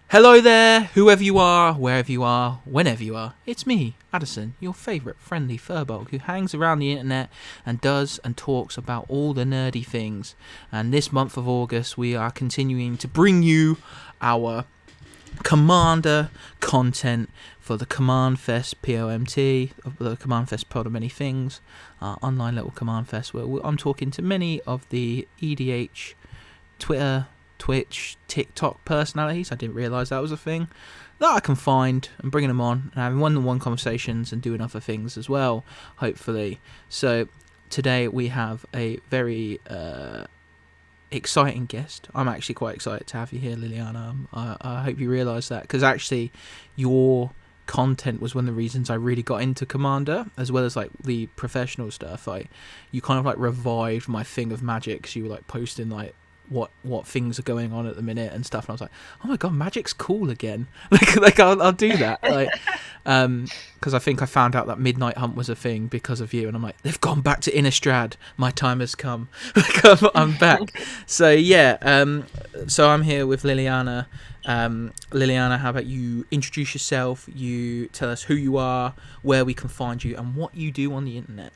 Hello there, whoever you are, wherever you are, whenever you are. It's me, Addison, your favourite friendly furbog who hangs around the internet and does and talks about all the nerdy things. And this month of August, we are continuing to bring you our Commander content for the Command Fest POMT, the Command Fest Pod of Many Things, online little Command Fest where I'm talking to many of the EDH, Twitter, Twitch, TikTok personalities. I didn't realise that was a thing that I can find, and bringing them on and having one-on-one conversations and doing other things as well, hopefully. So today we have a very exciting guest. I'm actually quite excited to have you here, Liliana. I hope you realise that, because actually your content was one of the reasons I really got into Commander, as well as like the professional stuff. You kind of like revived my thing of Magic, because you were like posting like what things are going on at the minute and stuff, and I was like, oh my god, Magic's cool again. like I'll do that, like because I think I found out that Midnight Hunt was a thing because of you, and I'm like, they've gone back to Innistrad, my time has come. I'm back. So yeah, so I'm here with Liliana. Liliana, how about you introduce yourself, you tell us who you are, where we can find you, and what you do on the internet.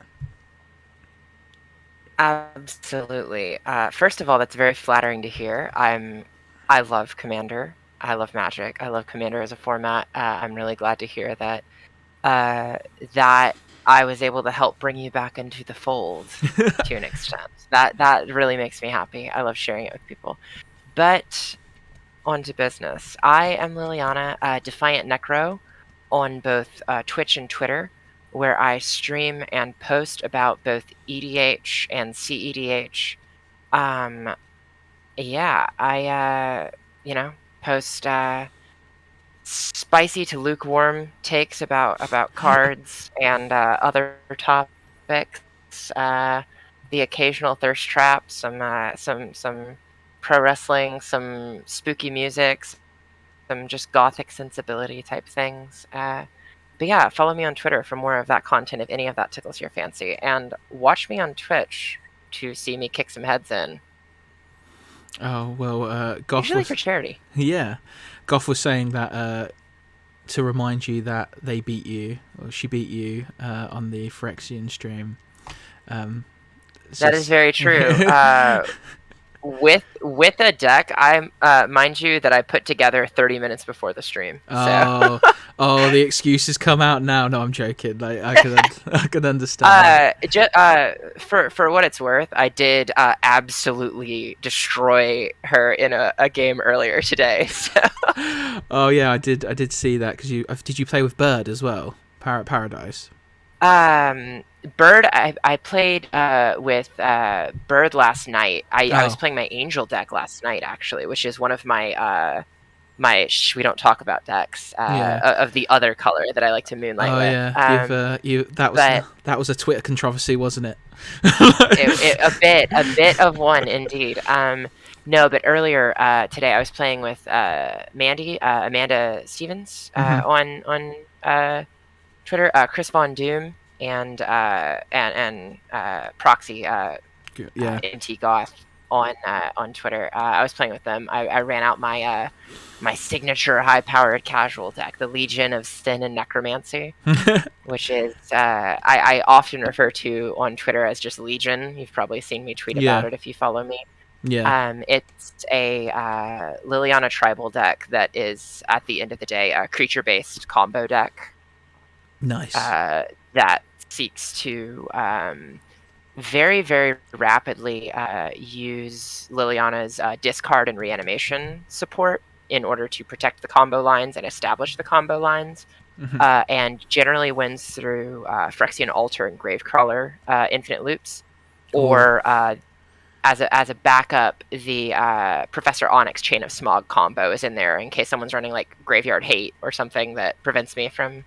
Absolutely. First of all, that's very flattering to hear. I love Commander. I love Magic. I love Commander as a format. I'm really glad to hear that that I was able to help bring you back into the fold to an extent. That really makes me happy. I love sharing it with people. But on to business. I am Liliana, Defiant Necro, on both Twitch and Twitter, where I stream and post about both EDH and cEDH. Yeah, I post spicy to lukewarm takes about cards and other topics. The occasional thirst trap, some pro wrestling, some spooky music, some just gothic sensibility type things. But yeah, follow me on Twitter for more of that content if any of that tickles your fancy. And watch me on Twitch to see me kick some heads in. Oh, well, Goff Usually was... for charity. Yeah. Goff was saying that to remind you that they beat you, or she beat you, on the Phyrexian stream. That is very true. With a deck, mind you that I put together 30 minutes before the stream. So. Oh, the excuses come out now. No, I'm joking. Like I can understand. For what it's worth, I did absolutely destroy her in a game earlier today. So. Oh yeah, I did see that, because did you play with Bird as well? Paradise. Bird, I played with Bird last night. I was playing my Angel deck last night, actually, which is one of my we don't talk about decks of the other color that I like to moonlight with. Yeah, that was a Twitter controversy, wasn't it? a bit of one indeed. No, but earlier today I was playing with Amanda Stevens on Twitter, Chris Von Doom, and Proxy, NT Goth on Twitter. I was playing with them. I ran out my my signature high-powered casual deck, the Legion of Sin and Necromancy, which is I often refer to on Twitter as just Legion. You've probably seen me tweet about it if you follow me. Yeah. It's a Liliana tribal deck that is, at the end of the day, a creature-based combo deck. Nice. That seeks to very, very rapidly use Liliana's discard and reanimation support in order to protect the combo lines and establish the combo lines, and generally wins through Phyrexian Altar and Gravecrawler infinite loops, or as a backup, the Professor Onyx Chain of Smog combo is in there in case someone's running like Graveyard Hate or something that prevents me from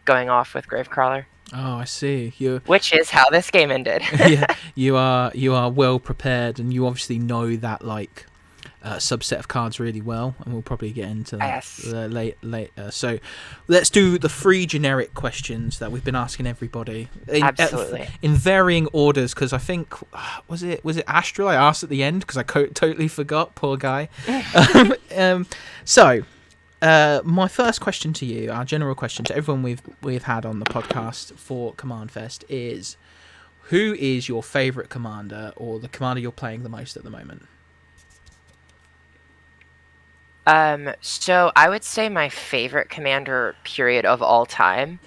going off with Gravecrawler. Oh, I see. Which is how this game ended. Yeah, you are well prepared, and you obviously know that like subset of cards really well, and we'll probably get into that later. So let's do the 3 generic questions that we've been asking everybody. Absolutely. In varying orders, because I think was it Astral I asked at the end, because I totally forgot, poor guy. So My first question to you, our general question to everyone we've had on the podcast for Command Fest is, who is your favourite commander, or the commander you're playing the most at the moment? So I would say my favorite commander period of all time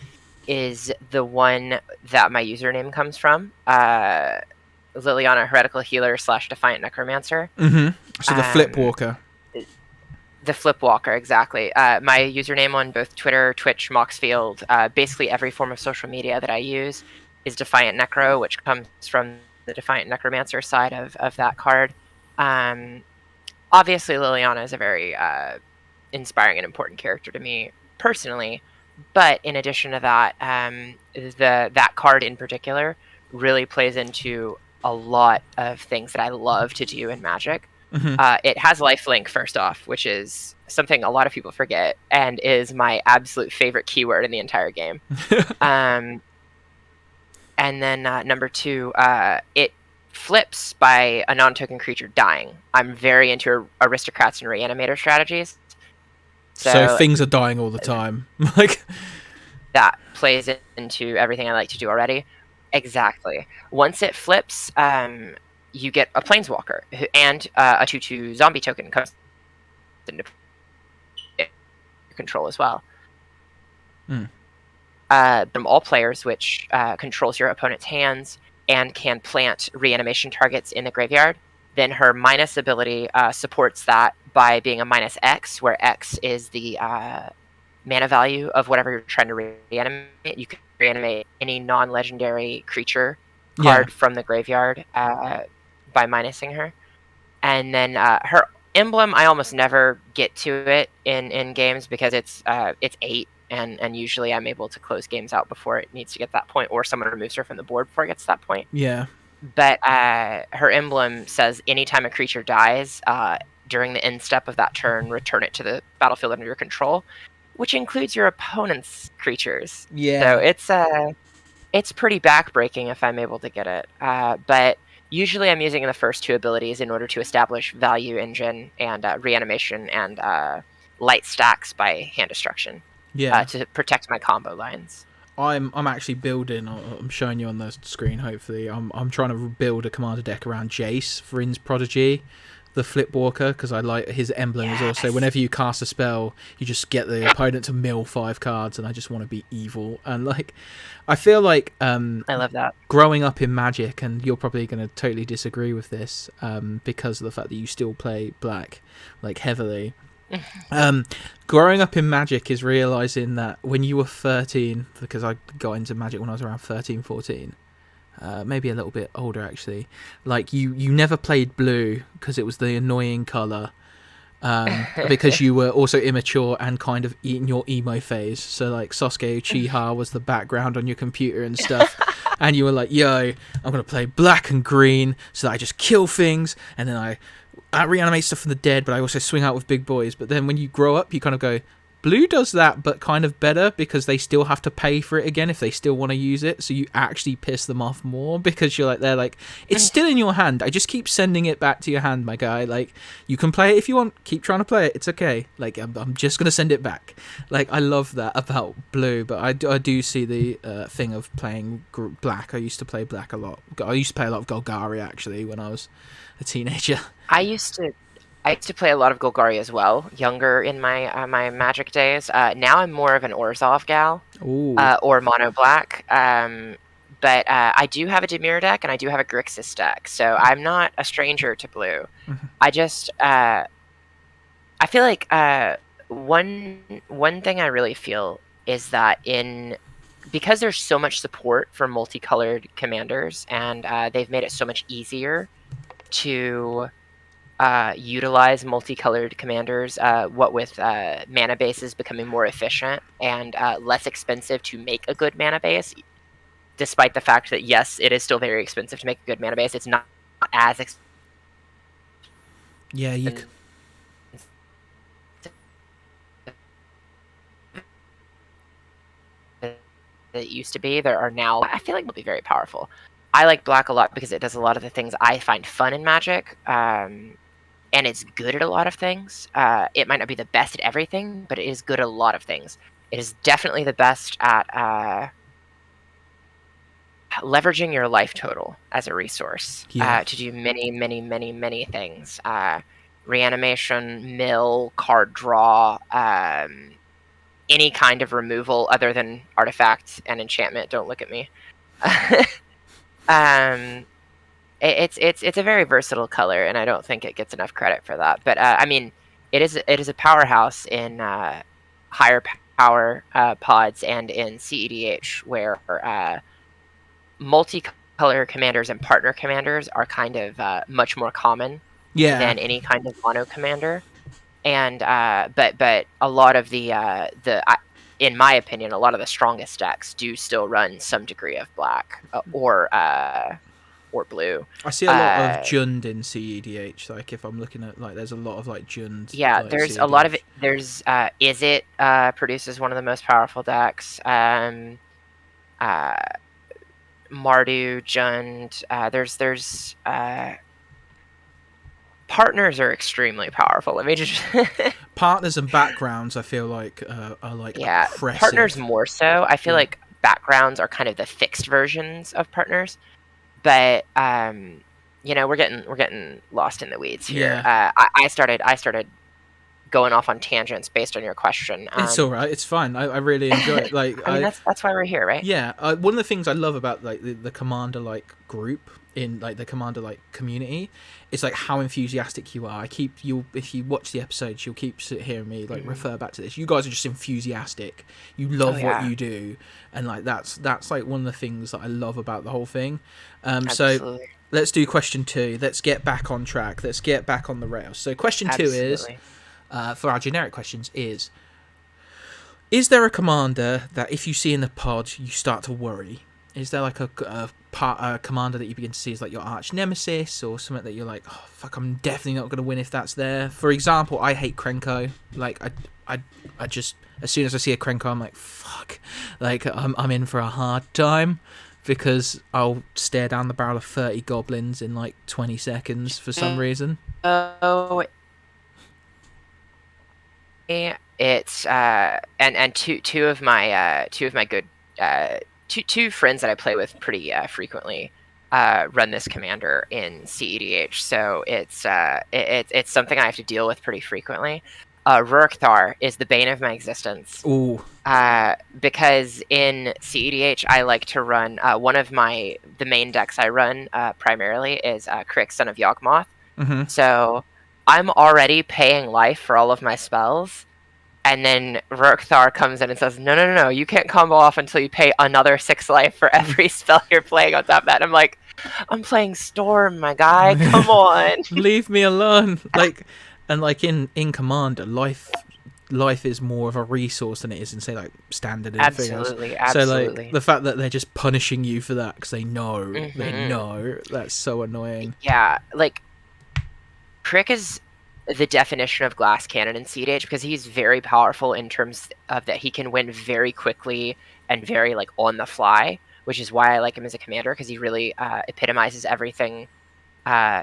is the one that my username comes from. Liliana, Heretical Healer / Defiant Necromancer. So the Flip Walker. The Flip Walker, exactly. My username on both Twitter, Twitch, Moxfield, basically every form of social media that I use is Defiant Necro, which comes from the Defiant Necromancer side of that card. Um, Obviously, Liliana is a very inspiring and important character to me personally. But in addition to that, that card in particular really plays into a lot of things that I love to do in Magic. It has lifelink, first off, which is something a lot of people forget and is my absolute favorite keyword in the entire game. And then number two, it flips by a non-token creature dying. I'm very into aristocrats and reanimator strategies. So things are dying all the time. Like, that plays into everything I like to do already. Exactly. Once it flips, you get a Planeswalker and a 2/2 zombie token comes into control as well. From all players, which controls your opponent's hands and can plant reanimation targets in the graveyard. Then her minus ability supports that by being a -X, where X is the mana value of whatever you're trying to reanimate. You can reanimate any non-legendary creature card from the graveyard by minusing her. And then her emblem, I almost never get to it in games because it's 8, and usually I'm able to close games out before it needs to get to that point, or someone removes her from the board before it gets to that point. Yeah. But her emblem says anytime a creature dies, during the end step of that turn, return it to the battlefield under your control, which includes your opponent's creatures. Yeah. So it's pretty backbreaking if I'm able to get it. But usually I'm using the first two abilities in order to establish value engine and reanimation and light stacks by hand destruction. To protect my combo lines. I'm actually building. I'm showing you on the screen. Hopefully, I'm trying to build a commander deck around Jace, Vryn's Prodigy, the Flip Walker, because I like his emblem is also whenever you cast a spell, you just get the opponent to mill 5 cards, and I just want to be evil. And like, I feel like I love that. Growing up in Magic, and you're probably going to totally disagree with this, because of the fact that you still play Black like heavily. Growing up in Magic is realizing that when you were 13, because I got into Magic when I was around 13, 14, maybe a little bit older actually, like you never played blue because it was the annoying color, because you were also immature and kind of in your emo phase. So like Sasuke Uchiha was the background on your computer and stuff, and you were like, yo, I'm gonna play black and green so that I just kill things, and then I reanimate stuff from the dead, but I also swing out with big boys. But then when you grow up, you kind of go, blue does that, but kind of better, because they still have to pay for it again if they still want to use it. So you actually piss them off more because you're like, they're like, it's still in your hand. I just keep sending it back to your hand, my guy. Like, you can play it if you want. Keep trying to play it. It's okay. Like, I'm just going to send it back. Like, I love that about blue, but I do see the thing of playing black. I used to play black a lot. I used to play a lot of Golgari, actually, when I was a teenager. I used to play a lot of Golgari as well, younger in my my Magic days. Now I'm more of an Orzhov gal, or mono black. But I do have a Dimir deck and I do have a Grixis deck, so I'm not a stranger to blue. I just I feel like one thing I really feel is that because there's so much support for multicolored commanders, and they've made it so much easier to utilize multicolored commanders, what with mana bases becoming more efficient and less expensive to make a good mana base, despite the fact that, yes, it is still very expensive to make a good mana base. It's not as expensive. Yeah, you can. It used to be. There are now, I feel like, will be very powerful. I like black a lot because it does a lot of the things I find fun in Magic. and it's good at a lot of things. It might not be the best at everything, but it is good at a lot of things. It is definitely the best at leveraging your life total as a resource Yeah. to do many, many, many, many things. Reanimation, mill, card draw, any kind of removal other than artifact and enchantment. Don't look at me. um, it's a very versatile color, and I don't think it gets enough credit for that. But I mean, it is a powerhouse in higher power pods and in cEDH, where multicolor commanders and partner commanders are kind of much more common Yeah. than any kind of mono commander. And but a lot of in my opinion, a lot of the strongest decks do still run some degree of black or blue. I see a lot of Jund in cEDH. Like if I'm looking at like, there's a lot of like Jund. Yeah, Like there's a lot of cEDH. it. There's Is It produces one of the most powerful decks. Uh, Mardu, Jund. There's partners are extremely powerful. Let me just Partners and backgrounds, I feel like are like yeah, oppressive. partners more so. I feel Yeah. like backgrounds are kind of the fixed versions of partners, but we're getting lost in the weeds here. Yeah. I started going off on tangents based on your question. It's all right. It's fine. I really enjoy it. Like I mean, that's why we're here, right? yeah. One of the things I love about like the commander like group in like the commander like community is like how enthusiastic you are. If you watch the episodes, you'll keep hearing me like refer back to this. You guys are just enthusiastic. You love what you do, and like that's like one of the things that I love about the whole thing. So let's do question 2. Let's get back on track. Let's get back on the rails. So question 2 is. For our generic questions is there a commander that if you see in the pod you start to worry? Is there like a commander that you begin to see as like your arch nemesis, or something that you're like, oh fuck, I'm definitely not going to win if that's there? For example, I hate Krenko. Like I just, as soon as I see a Krenko, I'm like, fuck, like I'm in for a hard time, because I'll stare down the barrel of 30 goblins in like 20 seconds for some reason. Oh, it's and two of my good two friends that I play with pretty frequently run this commander in cEDH, so it's something I have to deal with pretty frequently. Rurkthar is the bane of my existence. Ooh. Because in cEDH I like to run one of the main decks I run primarily is Crick, Son of Yawgmoth. Mm-hmm. So I'm already paying life for all of my spells, and then Rurkthar comes in and says, no, you can't combo off until you pay another 6 life for every spell you're playing on top of that. I'm like, I'm playing Storm, my guy, come on. Leave me alone. Like, and like in Commander, life is more of a resource than it is in, say, like Standard and Absolutely. So like the fact that they're just punishing you for that because they know that's so annoying. Yeah, like Crick is the definition of glass cannon in cEDH, because he's very powerful in terms of that he can win very quickly and very like on the fly, which is why I like him as a commander, because he really epitomizes everything.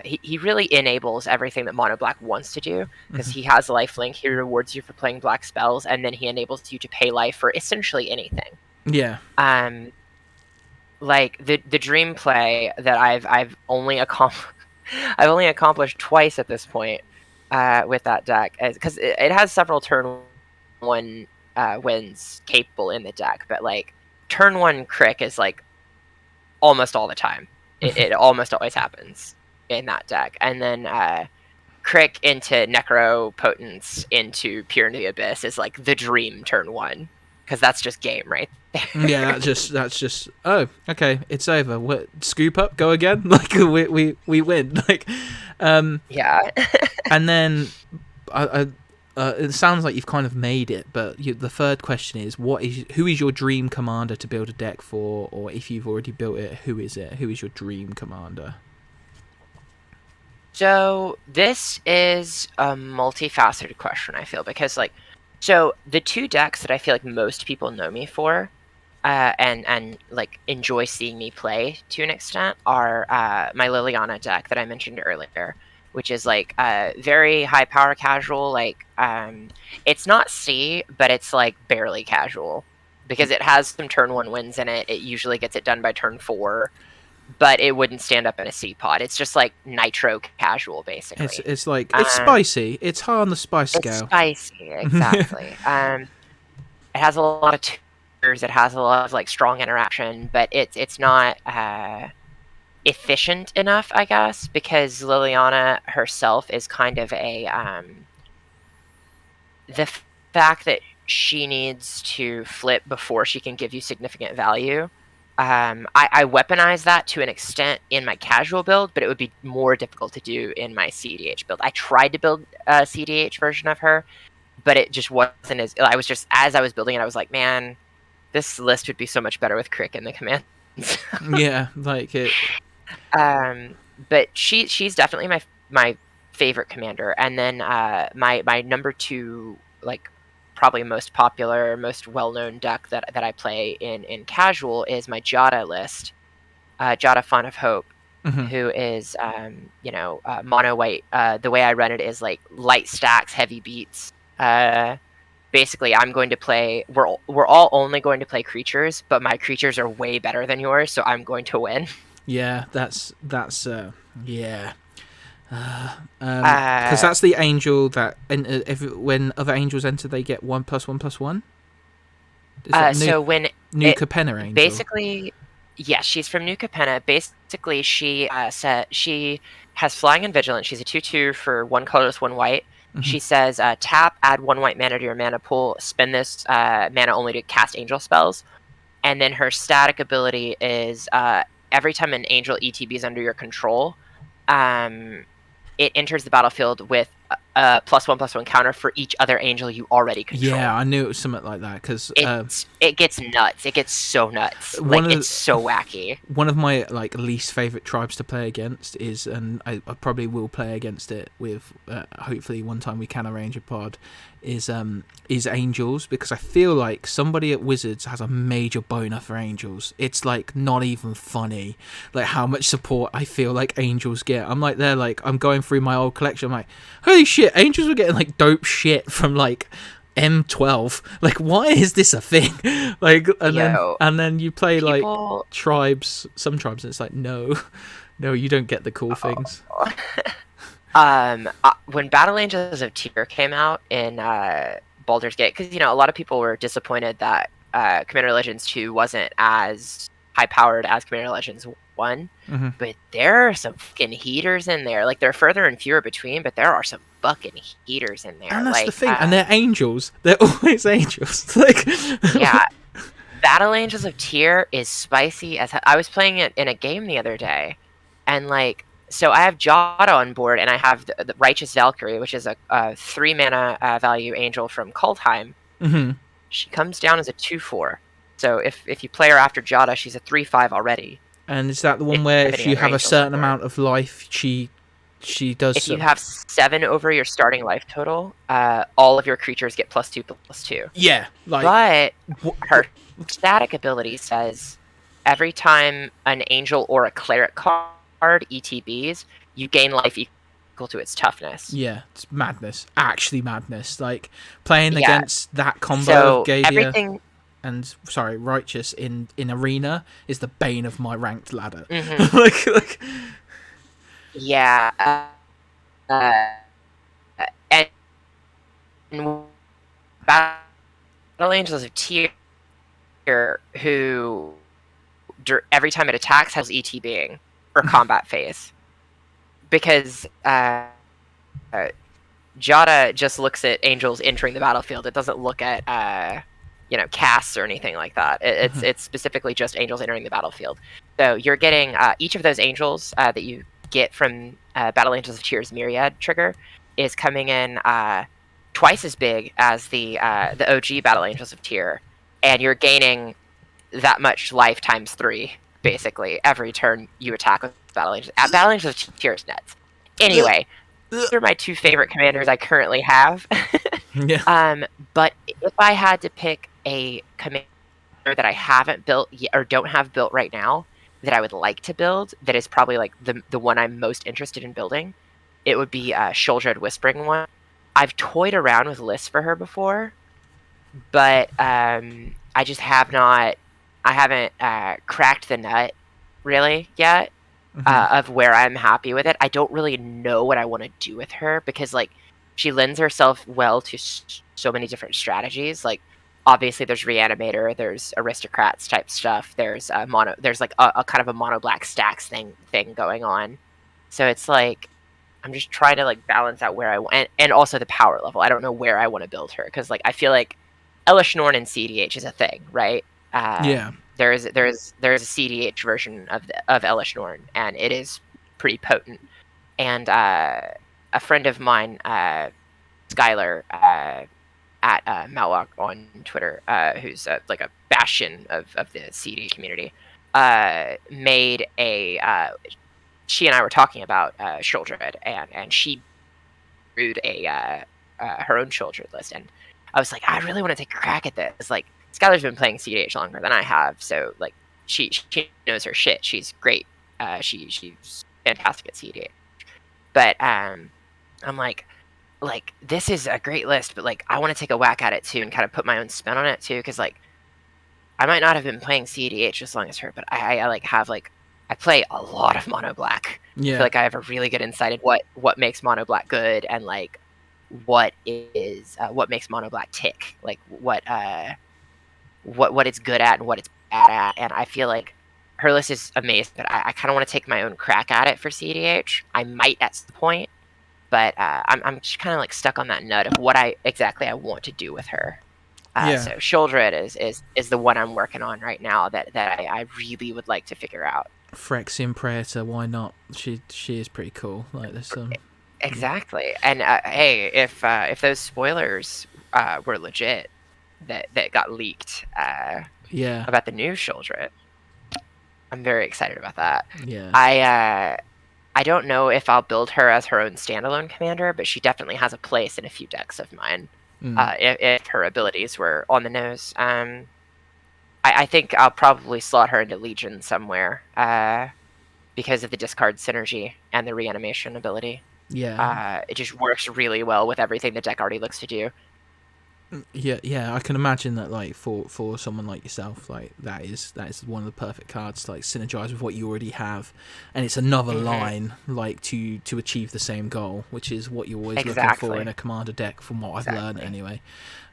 He really enables everything that mono black wants to do, because he has lifelink. He rewards you for playing black spells, and then he enables you to pay life for essentially anything. Yeah. Like the dream play that I've only accomplished twice at this point with that deck, because it has several turn 1 wins capable in the deck, but like turn 1 Crick is like almost all the time. It almost always happens in that deck, and then Crick into Necro Potence into Peer into the Abyss is like the dream turn 1, because that's just game right there. Yeah, that's just oh, okay, it's over. What, scoop up, go again? Like we win. Like yeah. And then it sounds like you've kind of made it, but the third question is, who is your dream commander to build a deck for? Or if you've already built it, who is it? Who is your dream commander? So this is a multifaceted question, I feel, because like, so the 2 decks that I feel like most people know me for, and like enjoy seeing me play to an extent, are my Liliana deck that I mentioned earlier, which is like very high power casual. Like it's not C, but it's like barely casual because it has some turn 1 wins in it. It usually gets it done by turn 4, but it wouldn't stand up in a C pod. It's just like nitro casual, basically. It's like it's spicy. It's high on the spice It's scale. spicy, exactly. It has a lot of tiers. It has a lot of like strong interaction, but it's not efficient enough, I guess, because Liliana herself is kind of a the fact that she needs to flip before she can give you significant value. I weaponize that to an extent in my casual build, but it would be more difficult to do in my cEDH build. I tried to build a cEDH version of her, but it just wasn't as. I was just, as I was building it, I was like, man, this list would be so much better with Crick in the commands. Yeah, like it. But she's definitely my favorite commander, and then my number 2, like probably most popular, most well-known deck that I play in casual is my Jada list, Jada Font of Hope, who is mono white. The way I run it is like light stacks, heavy beats. Basically, I'm going to play. We're all only going to play creatures, but my creatures are way better than yours, so I'm going to win. Yeah, that's yeah. Because that's the angel that, and when other angels enter, they get 1+1+1. So when New Capenna angel. Basically, yes, she's from New Capenna. Basically, she has flying and vigilant. She's a 2/2 for 1 colorless, 1 white. She says tap, add 1 white mana to your mana pool, spend this mana only to cast angel spells, and then her static ability is every time an angel ETBs under your control, it enters the battlefield with a +1/+1 counter for each other angel you already control. Yeah, I knew it was something like that because it gets nuts. It gets so nuts. It's so wacky. One of my like least favorite tribes to play against is, and I probably will play against it with hopefully one time we can arrange a pod, is angels, because I feel like somebody at Wizards has a major boner for angels. It's like not even funny, like how much support I feel like angels get. I'm like, they're like, I'm going through my old collection, I'm like, holy shit, angels were getting like dope shit from like M12. Like, why is this a thing? Like, and then you play like tribes, some tribes, and it's like, no, you don't get the cool things. When Battle Angels of Tyr came out in Baldur's Gate, because a lot of people were disappointed that Commander Legends 2 wasn't as high powered as Commander Legends 1, but there are some fucking heaters in there. Like, they're further and fewer between, but there are some fucking heaters in there. And that's the thing, and they're angels. They're always angels. Like, yeah. Battle Angels of Tyr is spicy as hell. I was playing it in a game the other day, and like, so I have Jada on board, and I have the Righteous Valkyrie, which is a 3 mana value angel from Kaldheim. She comes down as a 2/4. So if you play her after Jada, she's a 3/5 already. And is that the one where if you have a certain amount of life, she does? If you have 7 over your starting life total, all of your creatures get +2/+2. Yeah, like, but her static ability says every time an angel or a cleric card ETBs, you gain life equal to its toughness. Yeah, it's madness. Actually madness. Like, playing against that combo of Gadia and Righteous in Arena is the bane of my ranked ladder. like yeah. And Battle Angels of Tyr, who every time it attacks has ETBing or combat phase, because Jada just looks at angels entering the battlefield. It doesn't look at casts or anything like that. It's specifically just angels entering the battlefield. So you're getting each of those angels that you get from Battle Angels of Tyr's Myriad trigger is coming in twice as big as the OG Battle Angels of Tyr, and you're gaining that much life times 3 basically every turn you attack with Battle Angels. Battle Angels of Tyr is nuts. Anyway, those are my 2 favorite commanders I currently have. Yeah. But if I had to pick a commander that I haven't built yet, or don't have built right now, that I would like to build, that is probably like the one I'm most interested in building, it would be Shouldered Whispering one. I've toyed around with lists for her before, but I just have not. I haven't cracked the nut really yet of where I'm happy with it. I don't really know what I want to do with her because like she lends herself well to so many different strategies. Like obviously there's Reanimator, there's Aristocrats type stuff. There's mono. There's like a kind of a mono black stacks thing going on. So it's like I'm just trying to like balance out where I want, and also the power level. I don't know where I want to build her because like I feel like Elish Norn and cEDH is a thing, right? Yeah. There's a cEDH version of Elish Norn, and it is pretty potent. And a friend of mine, Skylar, at Malwalk on Twitter, who's like a bastion of the cEDH community, made a. She and I were talking about Shouldred, and she brewed a her own Shouldred list, and I was like, I really want to take a crack at this. Like, Skylar's been playing cEDH longer than I have, so like she knows her shit. She's great. She's fantastic at cEDH. But I'm like this is a great list, but like I want to take a whack at it too and kind of put my own spin on it too, because like I might not have been playing cEDH as long as her, but I like have like I play a lot of mono black. Yeah. I feel like I have a really good insight at what makes mono black good and like what makes mono black tick, like what it's good at and what it's bad at. And I feel like her list is amazing, but I kind of want to take my own crack at it for cEDH. I might at some point, but I'm just kind of like stuck on that nut of what I want to do with her. So Shouldred is the one I'm working on right now that I really would like to figure out. Phyrexian Praetor, why not? She is pretty cool. Like there's some exactly. And hey, if those spoilers were legit that got leaked about the new Shouldred, I'm very excited about that. Yeah. I don't know if I'll build her as her own standalone commander, but she definitely has a place in a few decks of mine. If her abilities were on the nose. I think I'll probably slot her into Legion somewhere because of the discard synergy and the reanimation ability. Yeah. It just works really well with everything the deck already looks to do. Yeah, I can imagine that like for someone like yourself, like that is one of the perfect cards to like synergize with what you already have, and it's another line like to achieve the same goal, which is what you're always looking for in a commander deck, from what I've learned anyway.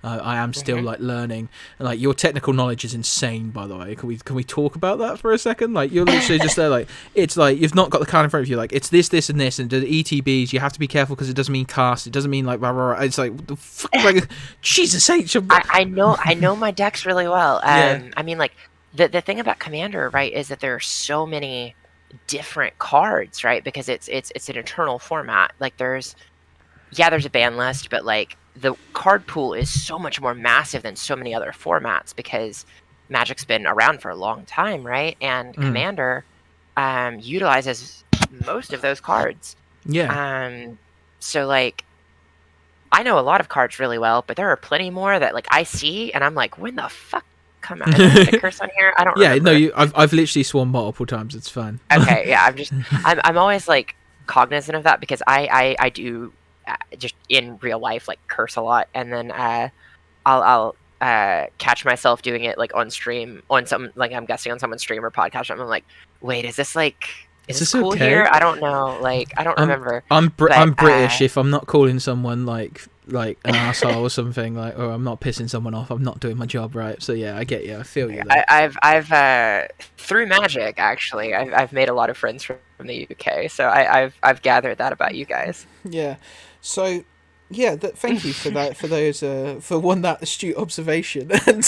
I am still like learning, and like your technical knowledge is insane, by the way. Can we talk about that for a second? Like you're literally just there, like it's like you've not got the card in front of you, like it's this and this, and the ETBs you have to be careful because it doesn't mean cast, it doesn't mean like rah, rah, rah. It's like what the fuck, like Jesus H. I know my decks really well. I mean, like the thing about Commander, right, is that there are so many different cards, right? Because it's an eternal format. Like there's a ban list, but like the card pool is so much more massive than so many other formats because Magic's been around for a long time, right? And Commander utilizes most of those cards. Yeah. So like I know a lot of cards really well, but there are plenty more that like I see and I'm like, when the fuck come out? Is there a curse on here? I don't remember. No, I've literally sworn multiple times. It's fun. Okay, yeah, I'm always like cognizant of that because I do just in real life like curse a lot, and then I'll catch myself doing it like on stream on some, like I'm guessing on someone's stream or podcast. I'm like, wait, is this cool okay here? I don't know. Like I don't remember. I'm British. If I'm not calling someone like an asshole or something, like, or I'm not pissing someone off, I'm not doing my job right. So yeah, I get you. I feel you. I've through Magic actually, I've made a lot of friends from the UK. So I've gathered that about you guys. Yeah. So yeah, thank you for that, for those for that astute observation, and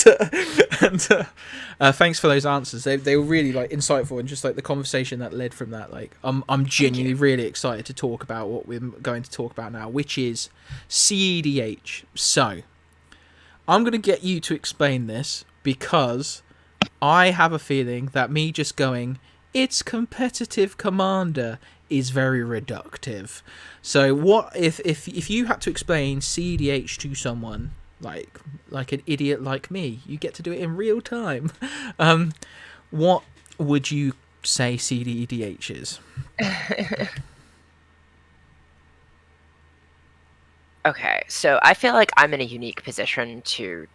thanks for those answers. They were really like insightful, and just like the conversation that led from that. Like I'm genuinely really excited to talk about what we're going to talk about now, which is cEDH. So I'm going to get you to explain this because I have a feeling that me just going, it's competitive Commander, is very reductive. So what if you had to explain cEDH to someone like an idiot like me, you get to do it in real time. What would you say cEDH is? Okay, so I feel like I'm in a unique position to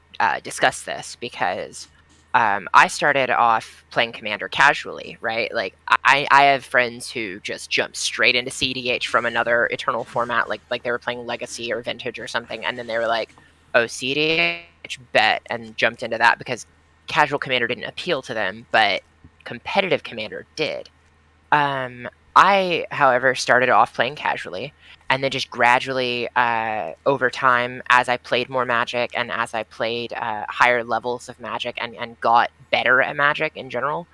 discuss this because I started off playing Commander casually, right? Like I have friends who just jumped straight into cEDH from another Eternal format, like they were playing Legacy or Vintage or something, and then they were like, "Oh, cEDH, bet," and jumped into that because casual Commander didn't appeal to them, but competitive Commander did. I, however, started off playing casually, and then just gradually, over time, as I played more Magic and as I played higher levels of Magic and got better at Magic in general,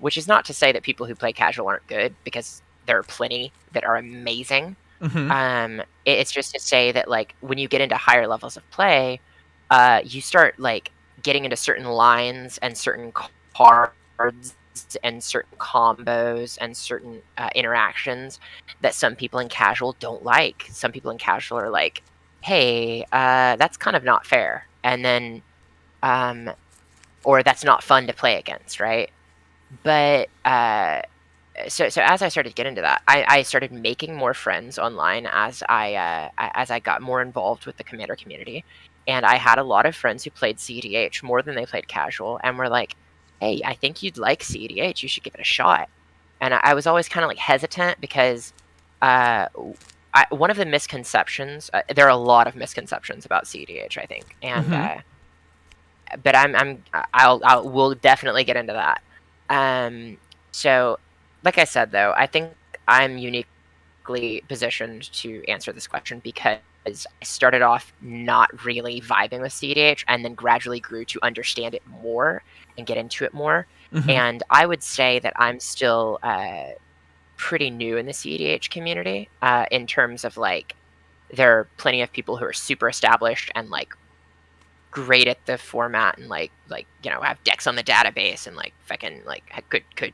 which is not to say that people who play casual aren't good, because there are plenty that are amazing. Mm-hmm. It's just to say that, like, when you get into higher levels of play, you start, like, getting into certain lines and certain cards and certain combos and certain interactions that some people in casual don't like. Some people in casual are like, "Hey, that's kind of not fair," and then, um, or that's not fun to play against, right? But so as I started to get into that, I started making more friends online as I got more involved with the Commander community, and I had a lot of friends who played cEDH more than they played casual, and were like, "Hey, I think you'd like cEDH. You should give it a shot." And I was always kind of like hesitant because uh, one of the misconceptions, there are a lot of misconceptions about cEDH, I think, and Mm-hmm. but we'll definitely get into that. Um, so, like I said, though, I think I'm uniquely positioned to answer this question because I started off not really vibing with cEDH and then gradually grew to understand it more and get into it more. Mm-hmm. And I would say that I'm still pretty new in the cEDH community in terms of like, there are plenty of people who are super established and like great at the format and have decks on the database and like fucking like could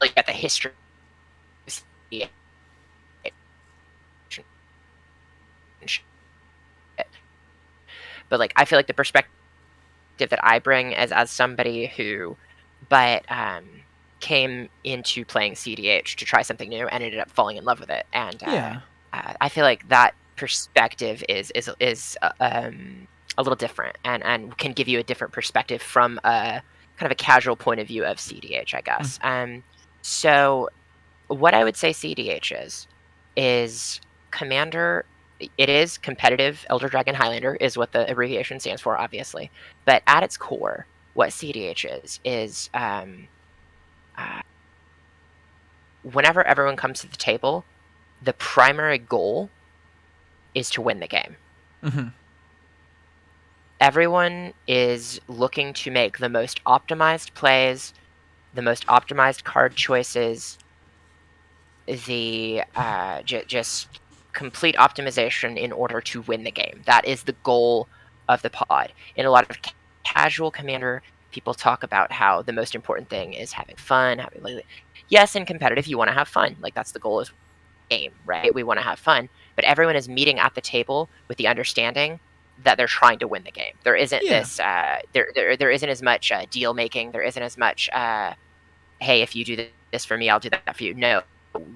like at the history of CEDH and shit. But like I feel like the perspective that I bring as somebody who but came into playing cEDH to try something new and ended up falling in love with it, and Yeah. I feel like that perspective is a little different and can give you a different perspective from a kind of a casual point of view of cEDH, I Mm. guess. So what I would say cEDH is Commander. It is competitive. Elder Dragon Highlander is what the abbreviation stands for, obviously. But at its core, what cEDH is uh, whenever everyone comes to the table, the primary goal is to win the game. Mm-hmm. Everyone is looking to make the most optimized plays, the most optimized card choices, the just complete optimization in order to win the game. That is the goal of the pod. In a lot of casual Commander, people talk about how the most important thing is having fun. Yes, in competitive, you want to have fun. Like that's the goal is game, right? We want to have fun, but everyone is meeting at the table with the understanding that they're trying to win the game. There isn't Yeah. this there isn't as much deal making. There isn't as much hey, if you do this for me, I'll do that for you. No,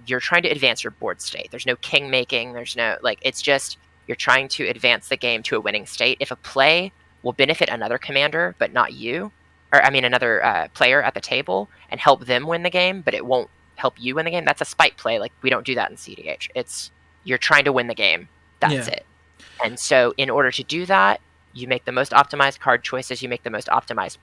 you're trying to advance your board state. There's no king making. There's no like. It's just you're trying to advance the game to a winning state. If a play will benefit another commander but not you, or I mean another player at the table and help them win the game, but it won't help you win the game, that's a spite play. Like we don't do that in cEDH. It's you're trying to win the game. That's Yeah. it. And so in order to do that, you make the most optimized card choices. You make the most optimized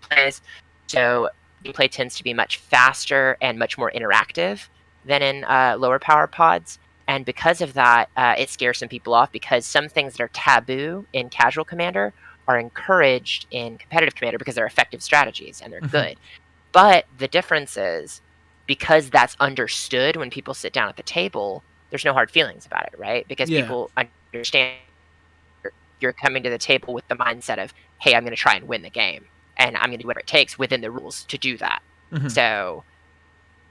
plays. So gameplay tends to be much faster and much more interactive than in lower power pods. And because of that, it scares some people off because some things that are taboo in casual Commander are encouraged in competitive Commander because they're effective strategies and they're Mm-hmm. good. But the difference is because that's understood when people sit down at the table, there's no hard feelings about it, right? Because Yeah. people understand you're coming to the table with the mindset of, hey, I'm going to try and win the game, and I'm going to do whatever it takes within the rules to do that. Mm-hmm. So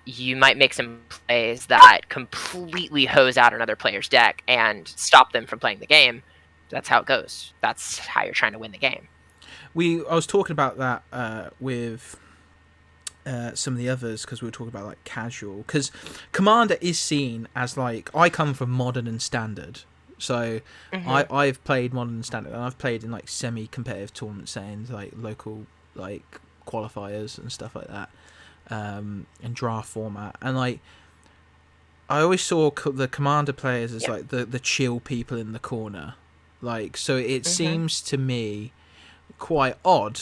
you might make some plays that completely hose out another player's deck and stop them from playing the game. That's how it goes. That's how you're trying to win the game. I was talking about that with some of the others, because we were talking about like casual, because Commander is seen as like, I come from modern and standard, so I've played modern and standard, and I've played in like semi-competitive tournaments, saying like local like qualifiers and stuff like that, and draft format, and like I always saw the Commander players as like the chill people in the corner, like, so it seems to me quite odd,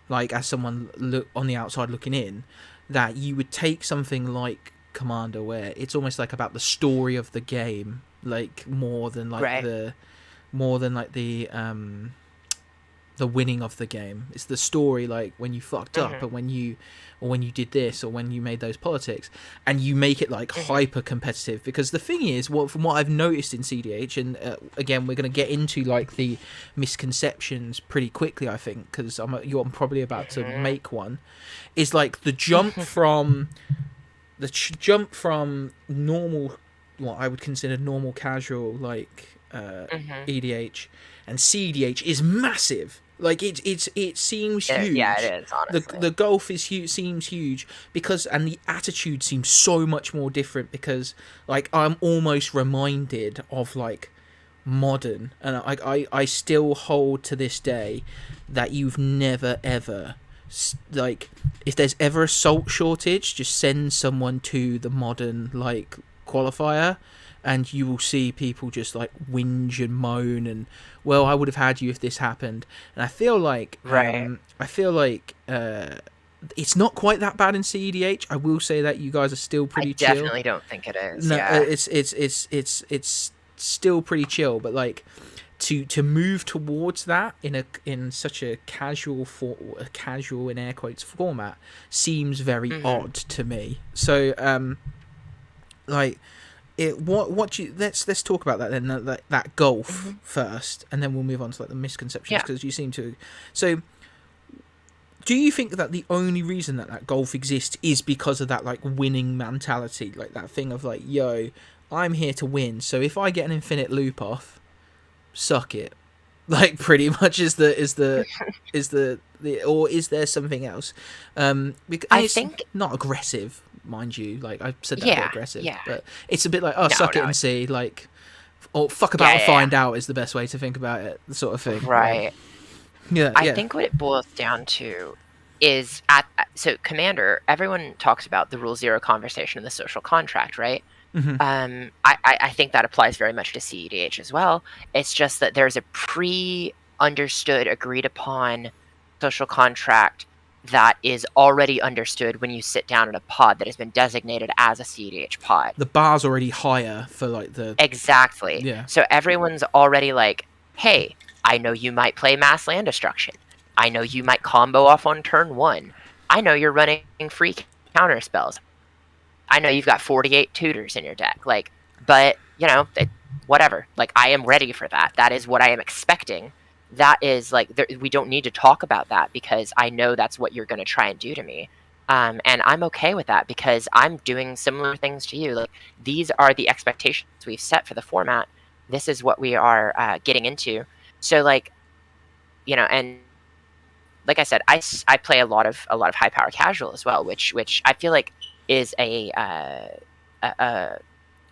like as someone look on the outside looking in, that you would take something like Commander, where it's almost like about the story of the game, like more than like the winning of the game. It's the story, like when you fucked up, and when you did this, or when you made those politics, and you make it like hyper competitive. Because the thing is, from what I've noticed in cEDH, and again, we're going to get into like the misconceptions pretty quickly, I think, because you're probably about to make one, is like the jump from normal, what I would consider normal casual, like EDH and cEDH, is massive. Like it seems huge. Yeah, it is, honestly. The gulf is huge, seems huge, because, and the attitude seems so much more different, because like I'm almost reminded of like modern, and I still hold to this day that you've never ever, like, if there's ever a salt shortage, just send someone to the modern like qualifier, and you will see people just like whinge and moan, and, well, I would have had you if this happened. And I feel like it's not quite that bad in cEDH. I will say that you guys are still pretty chill. I definitely don't think it is. No, it's still pretty chill, but like to move towards that in such a casual in air quotes format seems very odd to me. So like, what do you, let's talk about that then, that golf first, and then we'll move on to like the misconceptions, because you seem to. So do you think that the only reason that golf exists is because of that like winning mentality, like that thing of like, yo, I'm here to win, so if I get an infinite loop off, suck it, like, pretty much is the or is there something else? Because I think not aggressive, mind you, like I said, that a bit aggressive, but it's a bit like, suck it and see, like, or fuck about and find out is the best way to think about it, the sort of thing, right? I think what it boils down to is so Commander, everyone talks about the rule zero conversation and the social contract, right? I think that applies very much to cEDH as well. It's just that there's a pre-understood, agreed upon social contract that is already understood when you sit down in a pod that has been designated as a cEDH pod. The bar's already higher for like the... Exactly. Yeah. So everyone's already like, hey, I know you might play mass land destruction. I know you might combo off on turn 1. I know you're running free counter spells. I know you've got 48 tutors in your deck. Like, but, you know, whatever. Like, I am ready for that. That is what I am expecting. That is, like, we don't need to talk about that, because I know that's what you're going to try and do to me. And I'm okay with that, because I'm doing similar things to you. Like, these are the expectations we've set for the format. This is what we are getting into. So, like, you know, and like I said, I play a lot of high power casual as well, which I feel like is a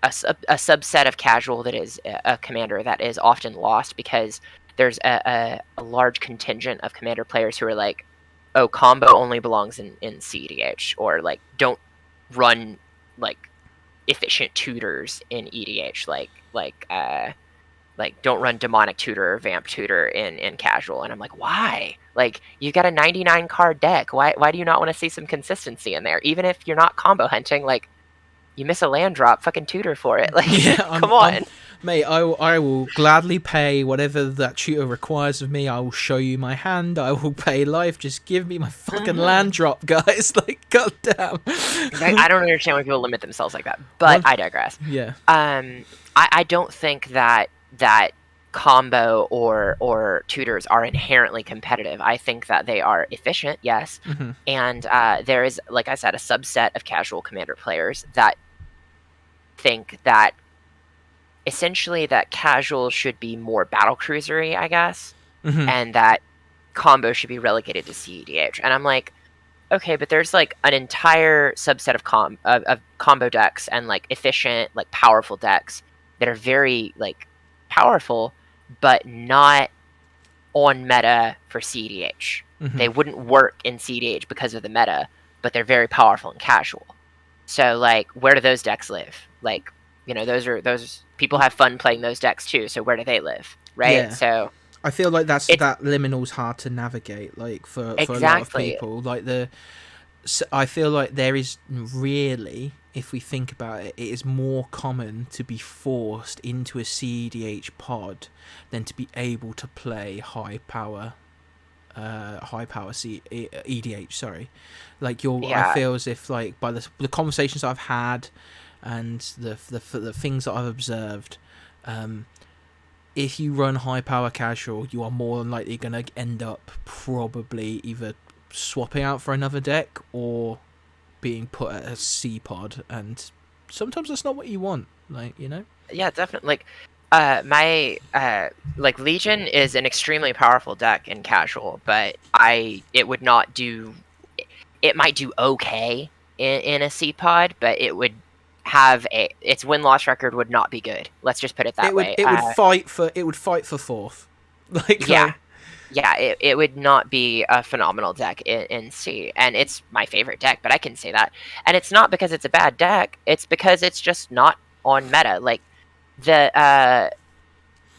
subset of casual that is a commander that is often lost, because there's a large contingent of commander players who are like, oh, combo only belongs in cEDH, or like, don't run like efficient tutors in EDH, like don't run demonic tutor or vamp tutor in casual. And I'm like, why? Like, you've got a 99 card deck. Why do you not want to see some consistency in there? Even if you're not combo hunting, like, you miss a land drop, fucking tutor for it. Like, come on. Mate, I will gladly pay whatever that tutor requires of me. I will show you my hand. I will pay life. Just give me my fucking land drop, guys. Like, goddamn. I don't understand why people limit themselves like that, but I digress. Yeah. I don't think that combo or tutors are inherently competitive. I think that they are efficient, yes. And there is, like I said, a subset of casual commander players that think that essentially that casual should be more battlecruisery, I guess, and that combo should be relegated to cEDH. And I'm like, okay, but there's like an entire subset of combo decks and like efficient, like powerful decks that are very like powerful, but not on meta for cEDH. Hmm. They wouldn't work in cEDH because of the meta, but they're very powerful and casual. So like, where do those decks live? Like, those people have fun playing those decks too. So where do they live, right? Yeah. So I feel like it's that liminal's hard to navigate, like for a lot of exactly, people. I feel like there is really, if we think about it, it is more common to be forced into a cEDH pod than to be able to play high power EDH. Sorry, like I yeah, feel as if like by the conversations I've had and the things that I've observed, um, if you run high power casual, you are more than likely going to end up probably either swapping out for another deck or being put at a C pod, and sometimes that's not what you want. Like, you know. yeah, definitely. Like, my like Legion is an extremely powerful deck in casual, but it would not do. It might do okay in a C pod, but it would have its win loss record would not be good. Let's just put it that way. It would fight for fourth. like Yeah, like yeah, it would not be a phenomenal deck in C, and it's my favorite deck. But I can say that, and it's not because it's a bad deck. It's because it's just not on meta. Like the uh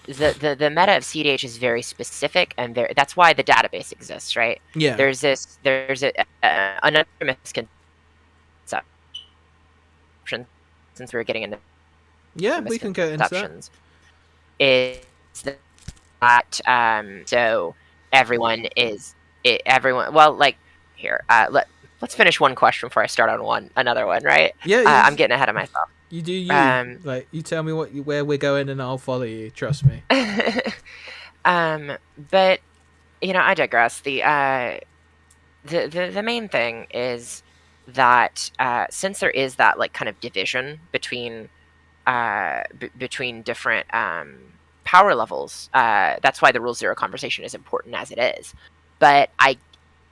the meta of cEDH is very specific, and that's why the database exists, right? Yeah. There's another misconception, since we're getting into Yeah, we can get into that. misconceptions, is that so everyone is everyone well, like, here, let's finish one question before I start on another one, right? Yeah, I'm getting ahead of myself. you do you. Um, Like, you tell me where we're going, and I'll follow you. Trust me. but I digress. The main thing is that since there is that like kind of division between between different power levels, that's why the rule zero conversation is important as it is. But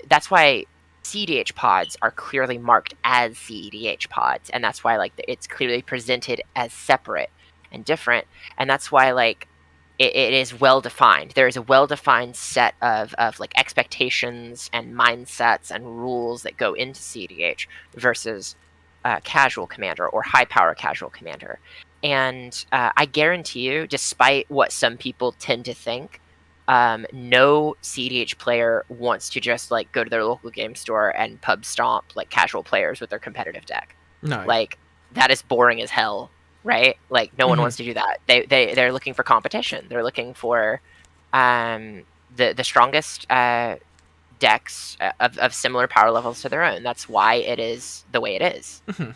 that's why cEDH pods are clearly marked as cEDH pods, and that's why like it's clearly presented as separate and different, and that's why like it is well defined. There is a well defined set of like expectations and mindsets and rules that go into cEDH versus casual commander or high power casual commander. And I guarantee you, despite what some people tend to think, no cEDH player wants to just like go to their local game store and pub stomp like casual players with their competitive deck. No. Like, that is boring as hell, right? Like, no one Hmm. wants to do that. They're looking for competition. They're looking for the strongest decks of similar power levels to their own. That's why it is the way it is. Hmm.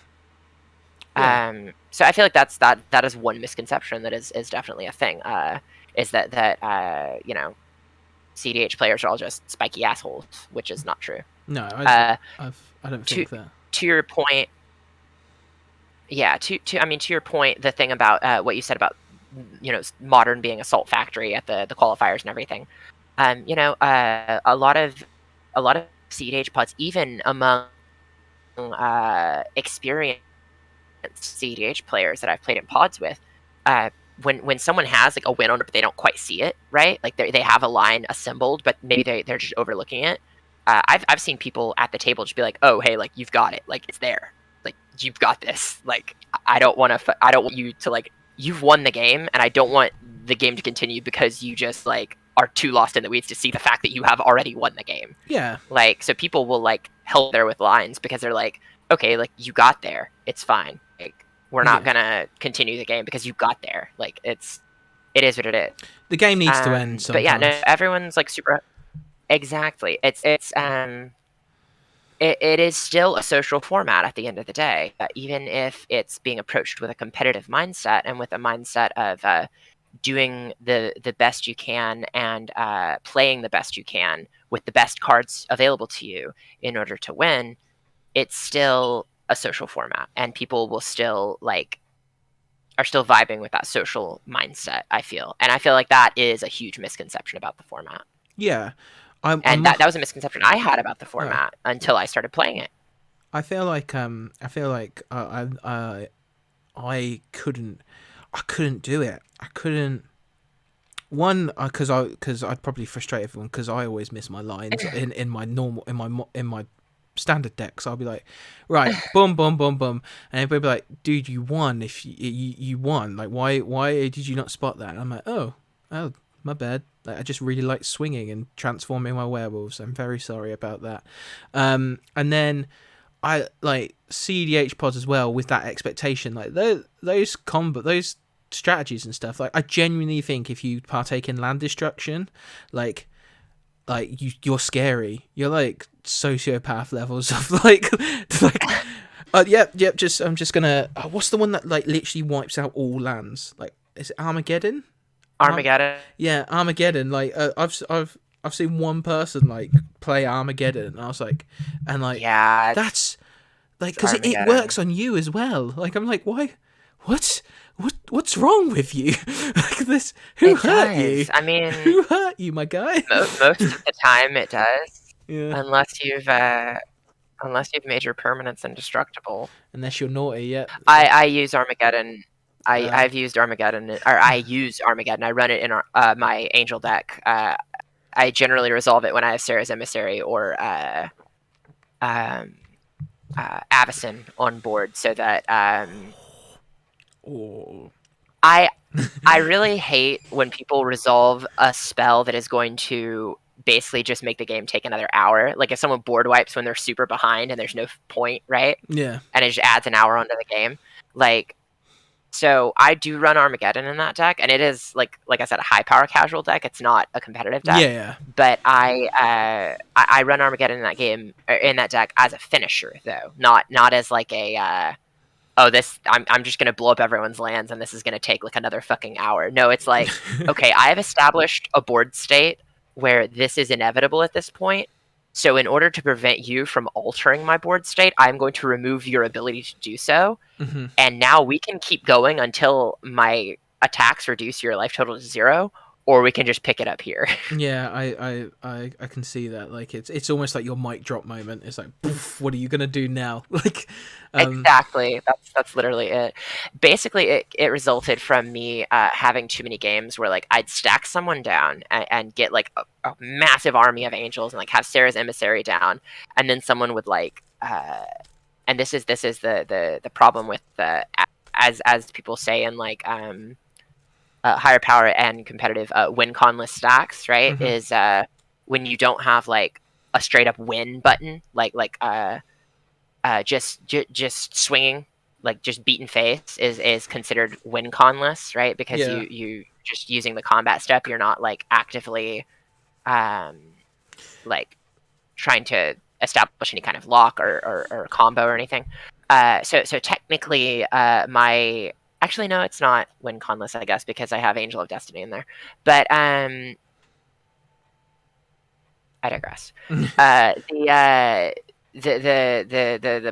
Yeah. So I feel like that is one misconception that is definitely a thing. Is that cEDH players are all just spiky assholes, which is not true. No, Uh, I don't to think that. to your point, yeah. To your point, the thing about what you said about modern being a salt factory at the qualifiers and everything. A lot of cEDH pods, even among experienced cEDH players that I've played in pods with, when someone has like a win on it, but they don't quite see it, right? Like they have a line assembled, but maybe they're just overlooking it. I've seen people at the table just be like, "Oh, hey, like you've got it, like it's there, like you've got this. Like I don't want you to like you've won the game, and I don't want the game to continue because you just like are too lost in the weeds to see the fact that you have already won the game." Yeah. Like, so people will like help there with lines because they're like, "Okay, like you got there, it's fine. Like, we're not Yeah. gonna continue the game because you got there. Like, it is what it is." The game needs to end But yeah, no, sometimes. everyone's like super exactly. It is still a social format at the end of the day, even if it's being approached with a competitive mindset and with a mindset of doing the best you can and playing the best you can with the best cards available to you in order to win. It's still a social format, and people will still like are still vibing with that social mindset. I feel like that is a huge misconception about the format. Yeah. And I'm that was a misconception I had about the oh, format until I started playing it. I feel like I couldn't do it. I couldn't. One, because I'd probably frustrate everyone because I always miss my lines in my normal in my standard deck. So I'll be like, right, boom, boom, boom, boom, and everybody be like, dude, you won. If you won, like, why did you not spot that? And I'm like, oh, my bad. Like, I just really like swinging and transforming my werewolves. I'm very sorry about that. And then I like cEDH pods as well with that expectation, like those strategies and stuff. Like, I genuinely think if you partake in land destruction, like you're scary. You're like sociopath levels of like yep. Just I'm just gonna. What's the one that like literally wipes out all lands? Like, is it Armageddon? Armageddon. Yeah, Armageddon. Like, I've seen one person like play Armageddon, and I was like, and like Yeah, that's like, it's because it Armageddon. works on you as well. Like, I'm like, why? What's wrong with you? Like, this, who It hurt you? does. I mean, Who hurt you, my guy? most of the time it does, Yeah, unless unless you've made your permanents indestructible. unless you're naughty. Yep. I use Armageddon. Uh, I've used Armageddon, or I use Armageddon. I run it in my Angel deck. I generally resolve it when I have Sarah's Emissary or um, Avacyn on board, so that oh. I I really hate when people resolve a spell that is going to basically just make the game take another hour. Like if someone board wipes when they're super behind and there's no point, right? Yeah. And it just adds an hour onto the game. Like, so I do run Armageddon in that deck, and it is like I said, a high power casual deck. It's not a competitive deck, Yeah. but I run Armageddon in that game, in that deck as a finisher though, not as like a oh, this I'm just gonna blow up everyone's lands and this is gonna take like another fucking hour. No, it's like, okay, I have established a board state where this is inevitable at this point. So in order to prevent you from altering my board state, I'm going to remove your ability to do so. Mm-hmm. And now we can keep going until my attacks reduce your life total to 0, or we can just pick it up here. Yeah, I can see that. Like, it's almost like your mic drop moment. It's like, poof, what are you gonna do now? Like, Exactly. That's literally it. Basically, it resulted from me having too many games where like I'd stack someone down and get like a massive army of angels and like have Sarah's emissary down, and then someone would like and this is the problem with the as people say in like higher power and competitive win conless stacks, right? mm-hmm. Is when you don't have like a straight up win button, just swinging, like just beaten face is considered win conless, right? Because Yeah. you just using the combat step, you're not like actively like trying to establish any kind of lock or combo or anything. So technically, my actually no, it's not win conless, I guess, because I have Angel of Destiny in there. But I digress. The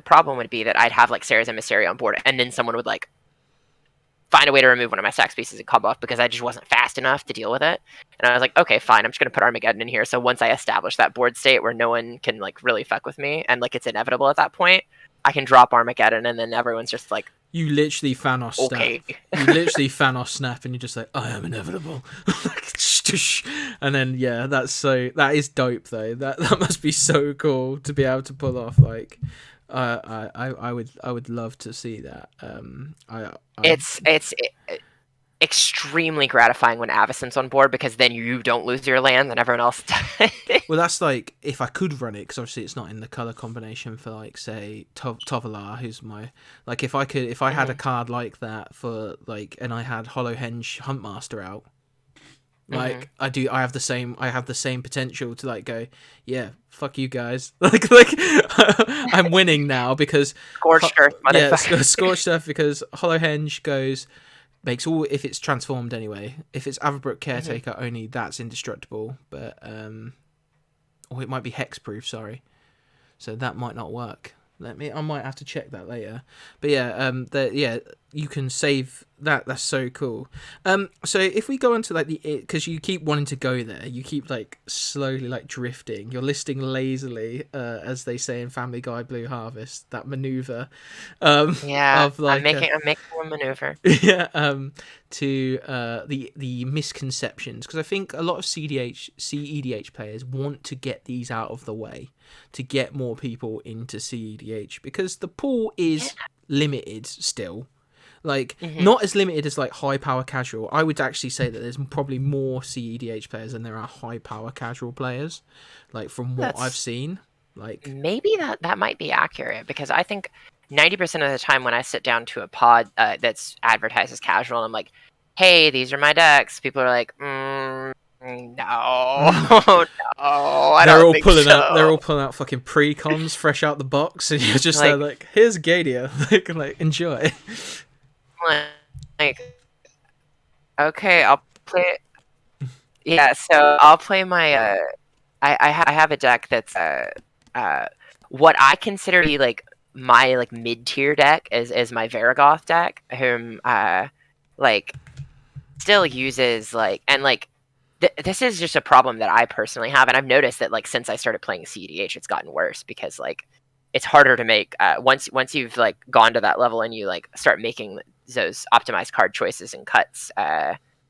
problem would be that I'd have like Sarah's Emissary on board, and then someone would like find a way to remove one of my stacks pieces and combo off because I just wasn't fast enough to deal with it. And I was like, okay, fine, I'm just gonna put Armageddon in here. So once I establish that board state where no one can like really fuck with me, and like it's inevitable at that point, I can drop Armageddon, and then everyone's just like, You literally Thanos okay. snap. You literally Thanos snap, and you're just like, I am inevitable. And then yeah, that is dope though. That must be so cool to be able to pull off. Like, I would love to see that. It's extremely gratifying when Avacyn's on board because then you don't lose your land and everyone else does. Well, that's like if I could run it, because obviously it's not in the color combination for like say Tovalar, who's my like if I had a card like that for like, and I had Hollowhenge Huntmaster out, like I have the same potential to like go, yeah, fuck you guys, like I'm winning now because Scorched Earth, motherfucker. yeah, Scorched Earth, because Hollowhenge goes. Makes all, if it's transformed anyway. If it's Averbrook Caretaker only, that's indestructible. But or it might be hexproof. Sorry, so that might not work. I might have to check that later. But yeah, you can save that. That's so cool. So if we go on to like because you keep wanting to go there, you keep like slowly like drifting. You're listing lazily, as they say in Family Guy Blue Harvest, that maneuver, Yeah, of like I'm making a maneuver. yeah, to the misconceptions, because I think a lot of cEDH players want to get these out of the way to get more people into cEDH, because the pool Yeah. is limited still. Like, Hmm. not as limited as like high power casual. I would actually say that there's probably more cEDH players than there are high power casual players, like from what I've That's seen. Like, maybe that might be accurate, because I think 90% of the time when I sit down to a pod that's advertised as casual, and I'm like, "Hey, these are my decks," people are like, "No, no, I don't think they're so." all pulling out fucking precons fresh out the box, and you're just there Like, like, here's Gadia, like enjoy. like, okay, I'll play it. Yeah, so I'll play my. I have a deck that's uh, what I consider to be like my like mid tier deck is my Verigoth deck, whom like still uses like, and like this is just a problem that I personally have, and I've noticed that like since I started playing cEDH, it's gotten worse, because like it's harder to make once you've like gone to that level and you like start making those optimized card choices and cuts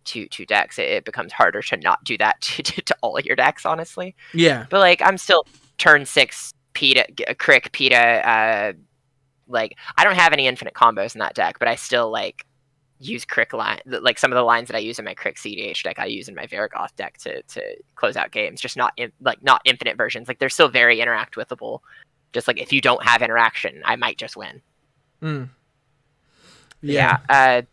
to decks, it becomes harder to not do that to all of your decks, honestly. Yeah, But like I'm still turn 6 PETA Crick PETA, like I don't have any infinite combos in that deck, but I still like use Crick line, like some of the lines that I use in my Crick cEDH deck, I use in my Verigoth deck to close out games. Just not not infinite versions. Like they're still very interact withable. Just like if you don't have interaction, I might just win. yeah. But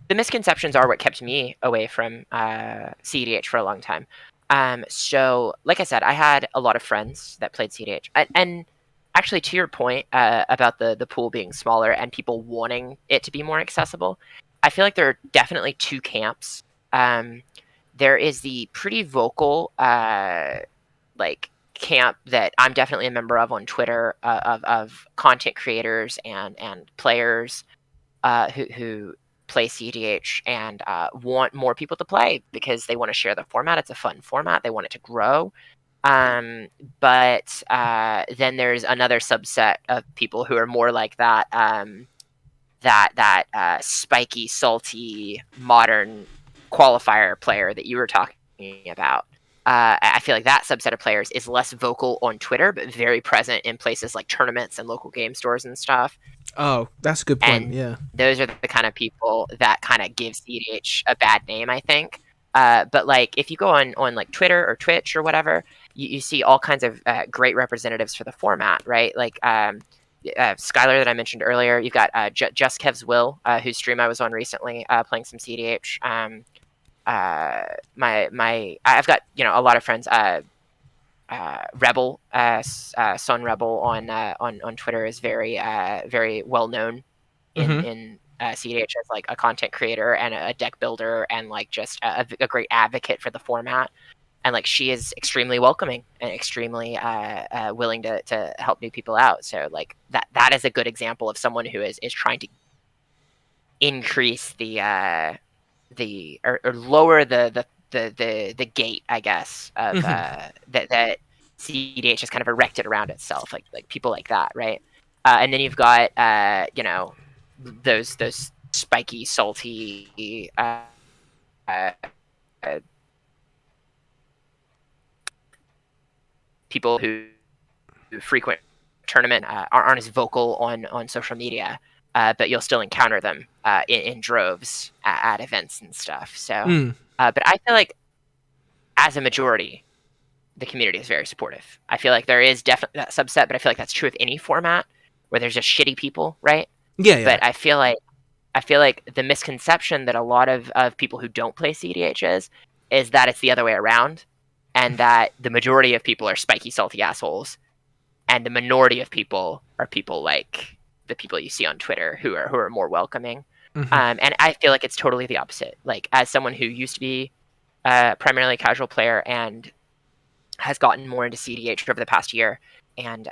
the misconceptions are what kept me away from cEDH for a long time. So, like I said, I had a lot of friends that played cEDH, and actually, to your point about the pool being smaller and people wanting it to be more accessible, I feel like there are definitely two camps. Um, there is the pretty vocal like camp that I'm definitely a member of on Twitter, of content creators and players who play cEDH and want more people to play because they want to share the format. It's a fun format. They want it to grow. But then there's another subset of people who are more like that, spiky, salty, modern qualifier player that you were talking about. I feel like that subset of players is less vocal on Twitter, but very present in places like tournaments and local game stores and stuff. Oh, that's a good point. And Yeah. those are the kind of people that kind of give cEDH a bad name, I think. But like if you go on like Twitter or Twitch or whatever, you see all kinds of great representatives for the format, right? Like Skylar that I mentioned earlier. You've got Just Kev's Will, whose stream I was on recently, playing some cEDH. I've got a lot of friends. Rebel, Son Rebel on Twitter is very well known Mm-hmm. in cEDH as like a content creator and a deck builder and like just a great advocate for the format. And like she is extremely welcoming and extremely willing to help new people out. So like that is a good example of someone who is trying to increase or lower the gate, I guess, of Mm-hmm. that cEDH has kind of erected around itself, like people like that, right? And then you've got those spiky, salty uh, people who frequent tournament aren't as vocal on social media, but you'll still encounter them in droves at events and stuff. So, Mm. but I feel like as a majority, the community is very supportive. I feel like there is definitely that subset, but I feel like that's true of any format where there's just shitty people, right? Yeah, yeah. But I feel like the misconception that a lot of people who don't play cEDH is that it's the other way around, and that the majority of people are spiky, salty assholes, and the minority of people are people like the people you see on Twitter who are more welcoming. Mm-hmm. And I feel like it's totally the opposite. Like as someone who used to be primarily a casual player and has gotten more into cEDH over the past year, and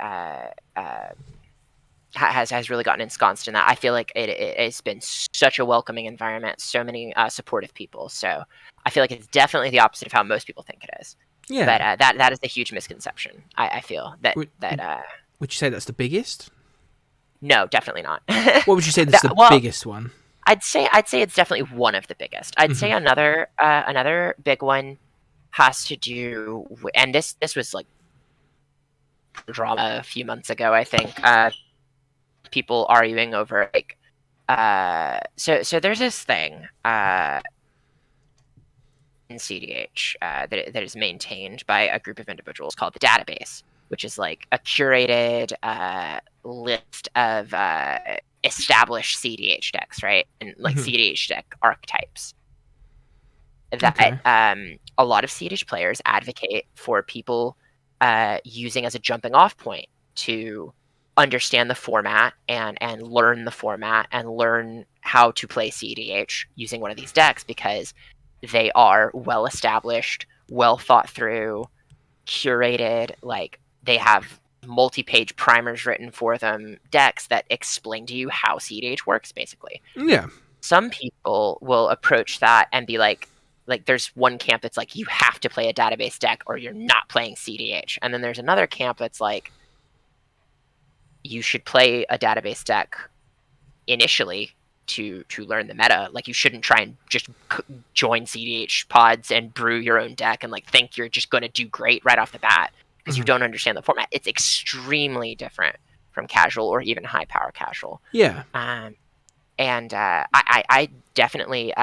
has really gotten ensconced in that. I feel like it's been such a welcoming environment, so many supportive people. So I feel like it's definitely the opposite of how most people think it is. Yeah. But that is a huge misconception. I feel that Would, that would you say that's the biggest? no, definitely not. What would you say that's the Well, biggest one? I'd say it's definitely one of the biggest. I'd Hmm. say another big one has to do with, and this was like drama a few months ago. I think people arguing over like so there's this thing in cEDH that is maintained by a group of individuals called the database, which is like a curated list of established cEDH decks, right? And like Hmm. cEDH deck archetypes that Okay. a lot of cEDH players advocate for people using as a jumping off point to understand the format and learn the format and learn how to play cEDH using one of these decks because they are well established, well thought through, curated, like they have multi-page primers written for them, decks that explain to you how cEDH works basically. Yeah. Some people will approach that and be like there's one camp that's like you have to play a database deck or you're not playing cEDH. And then there's another camp that's like you should play a database deck initially to learn the meta. Like you shouldn't try and just join cEDH pods and brew your own deck and like think you're just going to do great right off the bat because you Hmm. don't understand the format. It's extremely different from casual or even high power casual. Yeah. Um, and I definitely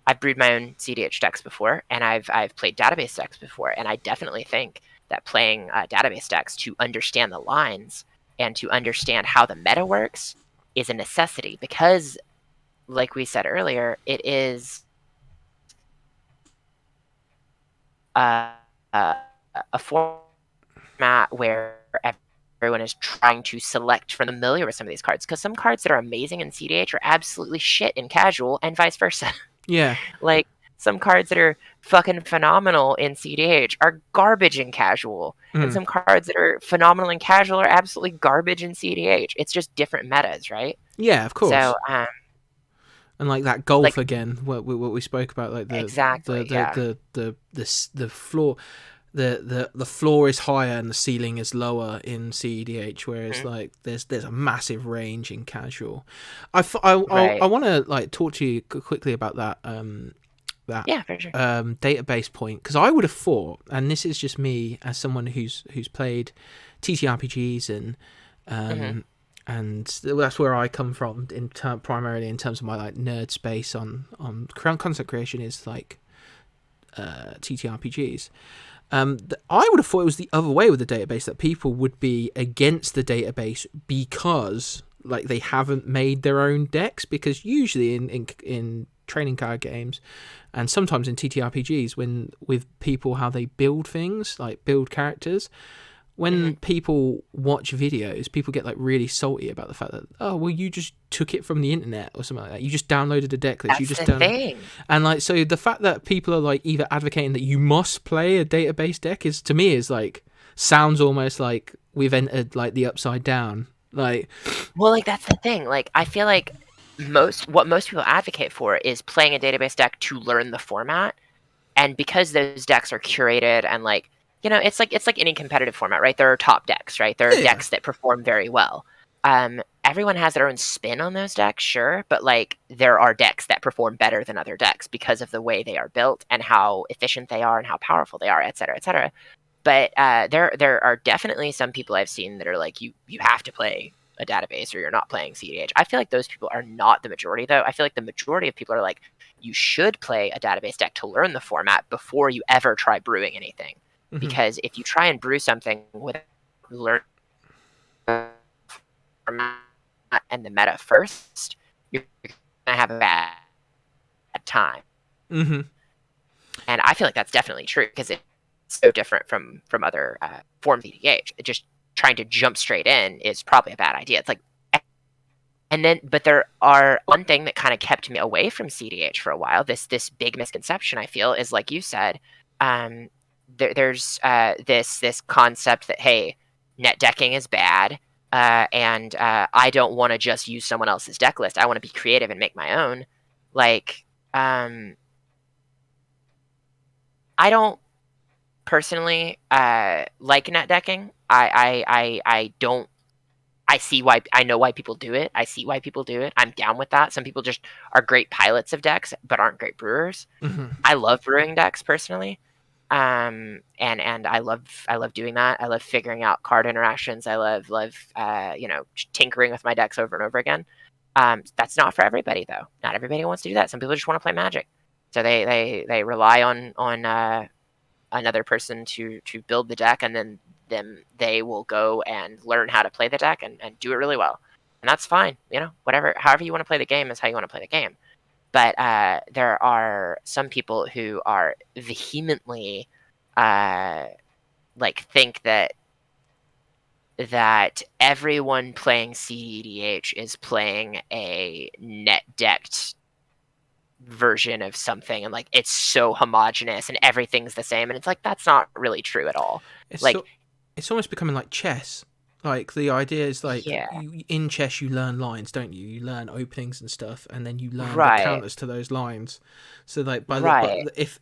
I've brewed my own cEDH decks before, and I've played database decks before, and I definitely think that playing database decks to understand the lines and to understand how the meta works is a necessity because, like we said earlier, it is uh, uh, a format where everyone is trying to select from familiar with some of these cards because some cards that are amazing in cEDH are absolutely shit in casual, and vice versa. Yeah. Like some cards that are fucking phenomenal in cEDH are garbage in casual, and Mm. some cards that are phenomenal in casual are absolutely garbage in cEDH. It's just different metas, right? Yeah. Of So, course. And like that golf like again, what we spoke about, like exactly, yeah. the floor, the floor is higher and the ceiling is lower in cEDH, whereas Mhm. like there's a massive range in casual. I Right. want to like talk to you quickly about that that Yeah, for sure. database point, because I would have thought, and this is just me as someone who's played TTRPGs Hmm. um, and that's where I come from primarily in terms of my like nerd space on content creation is like TTRPGs. I would have thought it was the other way with the database, that people would be against the database because like they haven't made their own decks, because usually in training card games and sometimes in TTRPGs, when with people how they build things, like build characters, Hmm. when people watch videos, people get like really salty about the fact that, oh well, you just took it from the internet or something like that. You just downloaded a deck list. You That's just the download, thing. and like so the fact that people are like either advocating that you must play a database deck is, to me, is like sounds almost like we've entered like the upside down. Like, Well, like that's the thing. Like I feel like most people advocate for is playing a database deck to learn the format, and because those decks are curated and like it's like any competitive format, right? There are top decks, right? There are yeah, decks that perform very well. Everyone has their own spin on those decks, sure, but like there are decks that perform better than other decks because of the way they are built and how efficient they are and how powerful they are, et cetera, et cetera. But there are definitely some people I've seen that are like you have to play a database or you're not playing cEDH. I feel like those people are not the majority though. I feel like the majority of people are like you should play a database deck to learn the format before you ever try brewing anything. hmm, Because if you try and brew something without learning the format and the meta first, you're gonna have a bad time. hmm, And I feel like that's definitely true because it's so different from other forms of EDH. Just trying to jump straight in is probably a bad idea. It's like, and then, but there are one thing that kind of kept me away from cEDH for a while. This big misconception I feel is like you said, there's this concept that hey, Netdecking is bad, and I don't want to just use someone else's deck list. I want to be creative and make my own. Like, I don't personally like netdecking. I don't. I see why. I know why people do it. I see why people do it. I'm down with that. Some people just are great pilots of decks, but aren't great brewers. Hmm. I love brewing decks personally. And I love doing that. I love figuring out card interactions. I love tinkering with my decks over and over again. That's not for everybody though. Not everybody wants to do that. Some people just want to play Magic, so they rely on another person to build the deck, and then they will go and learn how to play the deck and do it really well, and that's fine. Whatever, however you want to play the game is how you want to play the game. But there are some people who are vehemently uh, think that everyone playing cEDH is playing a net decked version of something, and it's so homogenous and everything's the same, and it's that's not really true at all. It's Like, so, it's almost becoming like chess. Like the idea is yeah, in chess you learn lines, don't you? You learn openings and stuff, and then you learn the right, counters to those lines. So like but right. if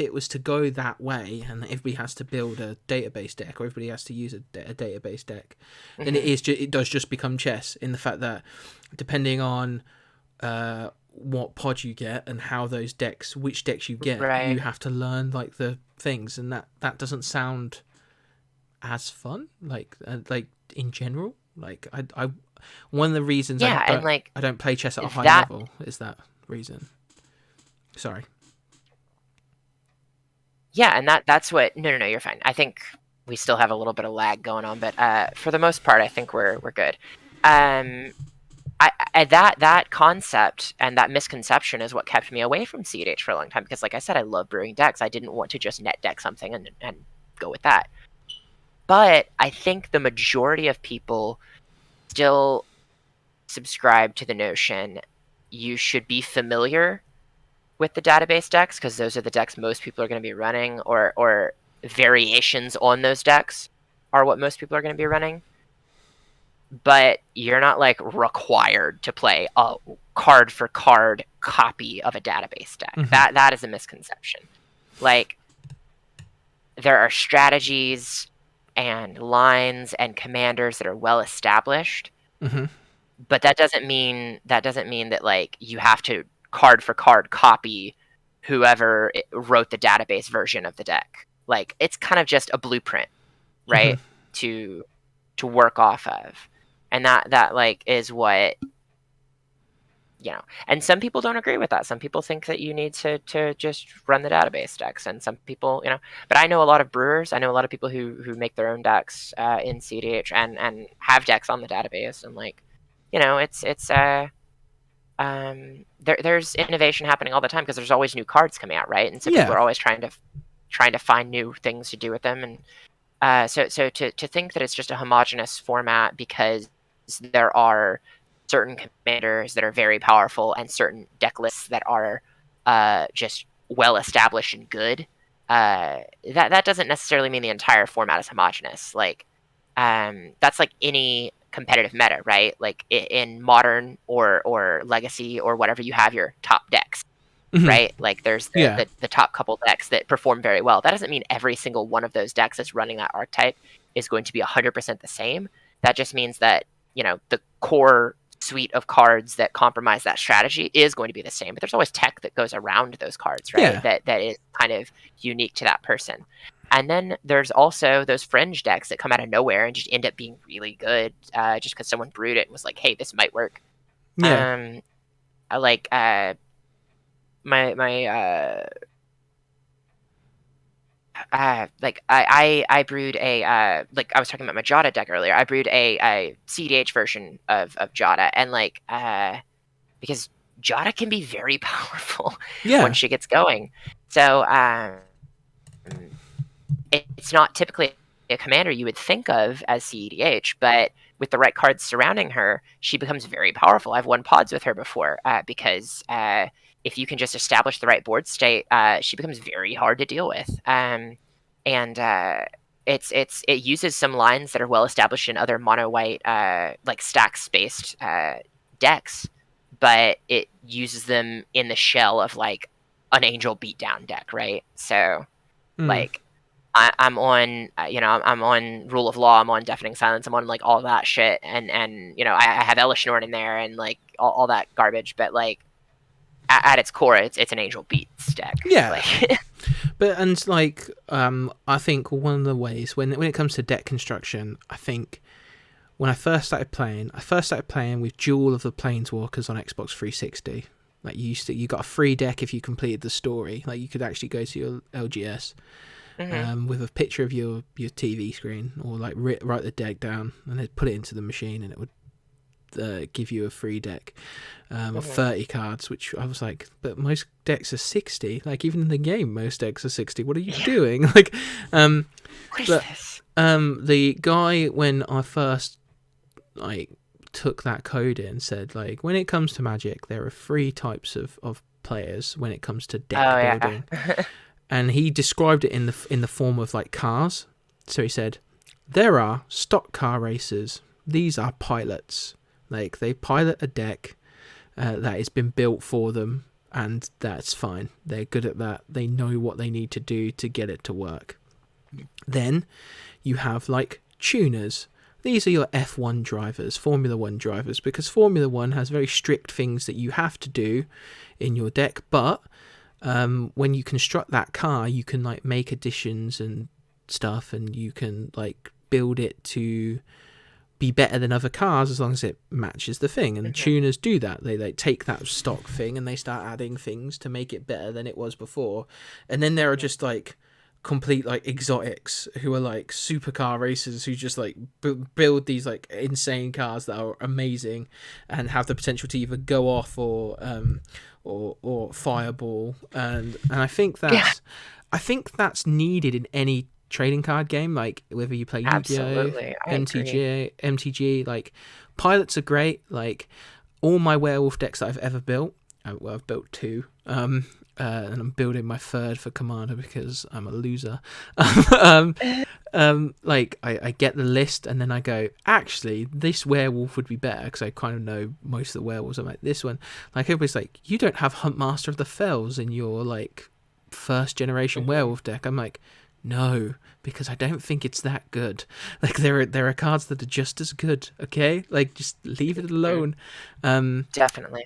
it was to go that way, and everybody has to build a database deck, or everybody has to use a database deck, then Hmm. it does just become chess, in the fact that depending on what pod you get and how which decks you get, you Right. have to learn like the things, and that doesn't sound as fun, like in general. Like I one of the reasons Yeah, and I don't play chess at a high that. level is that reason. Sorry. Yeah, and that's what. No, you're fine. I think we still have a little bit of lag going on, but for the most part, I think we're good. Um, that concept and that misconception is what kept me away from cEDH for a long time, because, like I said, I love brewing decks. I didn't want to just net deck something and go with that. But I think the majority of people still subscribe to the notion you should be familiar with the database decks, because those are the decks most people are going to be running, or variations on those decks are what most people are going to be running. But you're not required to play a card for card copy of a database deck. Mm-hmm. That is a misconception. Like, there are strategies and lines and commanders that are well established, Mm-hmm. but that doesn't mean that you have to card for card copy whoever wrote the database version of the deck. It's kind of just a blueprint, Mm-hmm. right? To work off of. And that is what, and some people don't agree with that. Some people think that you need to just run the database decks, and some people, but I know a lot of brewers. I know a lot of people who make their own decks in cEDH and have decks on the database, and there's innovation happening all the time, because there's always new cards coming out, right? And so people Yeah. are always trying to find new things to do with them, and so to think that it's just a homogenous format because there are certain commanders that are very powerful and certain deck lists that are just well established and good, that doesn't necessarily mean the entire format is homogenous. That's like any competitive meta, right? Like in modern or legacy or whatever, you have your top decks, Mm-hmm. right? Like there's the, Yeah. the the top couple decks that perform very well. That doesn't mean every single one of those decks that's running that archetype is going to be 100% the same. That just means that, the core suite of cards that compromise that strategy is going to be the same. But there's always tech that goes around those cards, right? Yeah. That is kind of unique to that person. And then there's also those fringe decks that come out of nowhere and just end up being really good, just because someone brewed it and was like, "Hey, this might work." Yeah. Um, I like my I brewed a I was talking about my Jada deck earlier. I brewed a cEDH version of Jada, and because Jada can be very powerful when Yeah. she gets going. So it's not typically a commander you would think of as cEDH, but with the right cards surrounding her, she becomes very powerful. I've won pods with her before, because if you can just establish the right board state, she becomes very hard to deal with. And it uses some lines that are well established in other mono white like stacks based decks, but it uses them in the shell of like an angel beatdown deck, right? So Mm. like I'm on I'm on rule of law, I'm on deafening silence, I'm on like all that shit, and I have Elishnorn in there and like all that garbage, but like at its core it's an angel beats deck, Yeah. like. But and like I think one of the ways when it comes to deck construction, I think when I first started playing with Duel of the Planeswalkers on Xbox 360. Like you got a free deck if you completed the story. Like you could actually go to your LGS with a picture of your TV screen, or like write the deck down and then put it into the machine, and it would give you a free deck of 30 cards, which I was like, but most decks are 60. Like even in the game, most decks are 60. What are you doing? Like, What is this? The guy when I first like took that code in said like when it comes to Magic, there are three types of players when it comes to deck building, and he described it in the form of like cars. So he said there are stock car racers. These are pilots. Like they pilot a deck that has been built for them, and that's fine. They're good at that. They know what they need to do to get it to work. Then you have like tuners. These are your F1 drivers, Formula 1 drivers, because Formula 1 has very strict things that you have to do in your deck, but when you construct that car, you can like make additions and stuff, and you can like build it to be better than other cars as long as it matches the thing. And tuners do that. They take that stock thing and they start adding things to make it better than it was before. And then there are just like complete like exotics who are like supercar racers who just like build these like insane cars that are amazing and have the potential to either go off or fireball. And I think that's needed in any trading card game, like whether you play Yu-Gi-Oh, Absolutely, I agree. MTG, like pilots are great. Like all my werewolf decks that I've ever built, I've built two, and I'm building my third for Commander because I'm a loser. Like I get the list and then I go, actually, this werewolf would be better because I kind of know most of the werewolves. I'm like, this one, like everybody's like, you don't have Huntmaster of the Fells in your like first generation werewolf deck. I'm like, no, because I don't think it's that good. Like there are cards that are just as good. Okay, like just leave it alone. Definitely.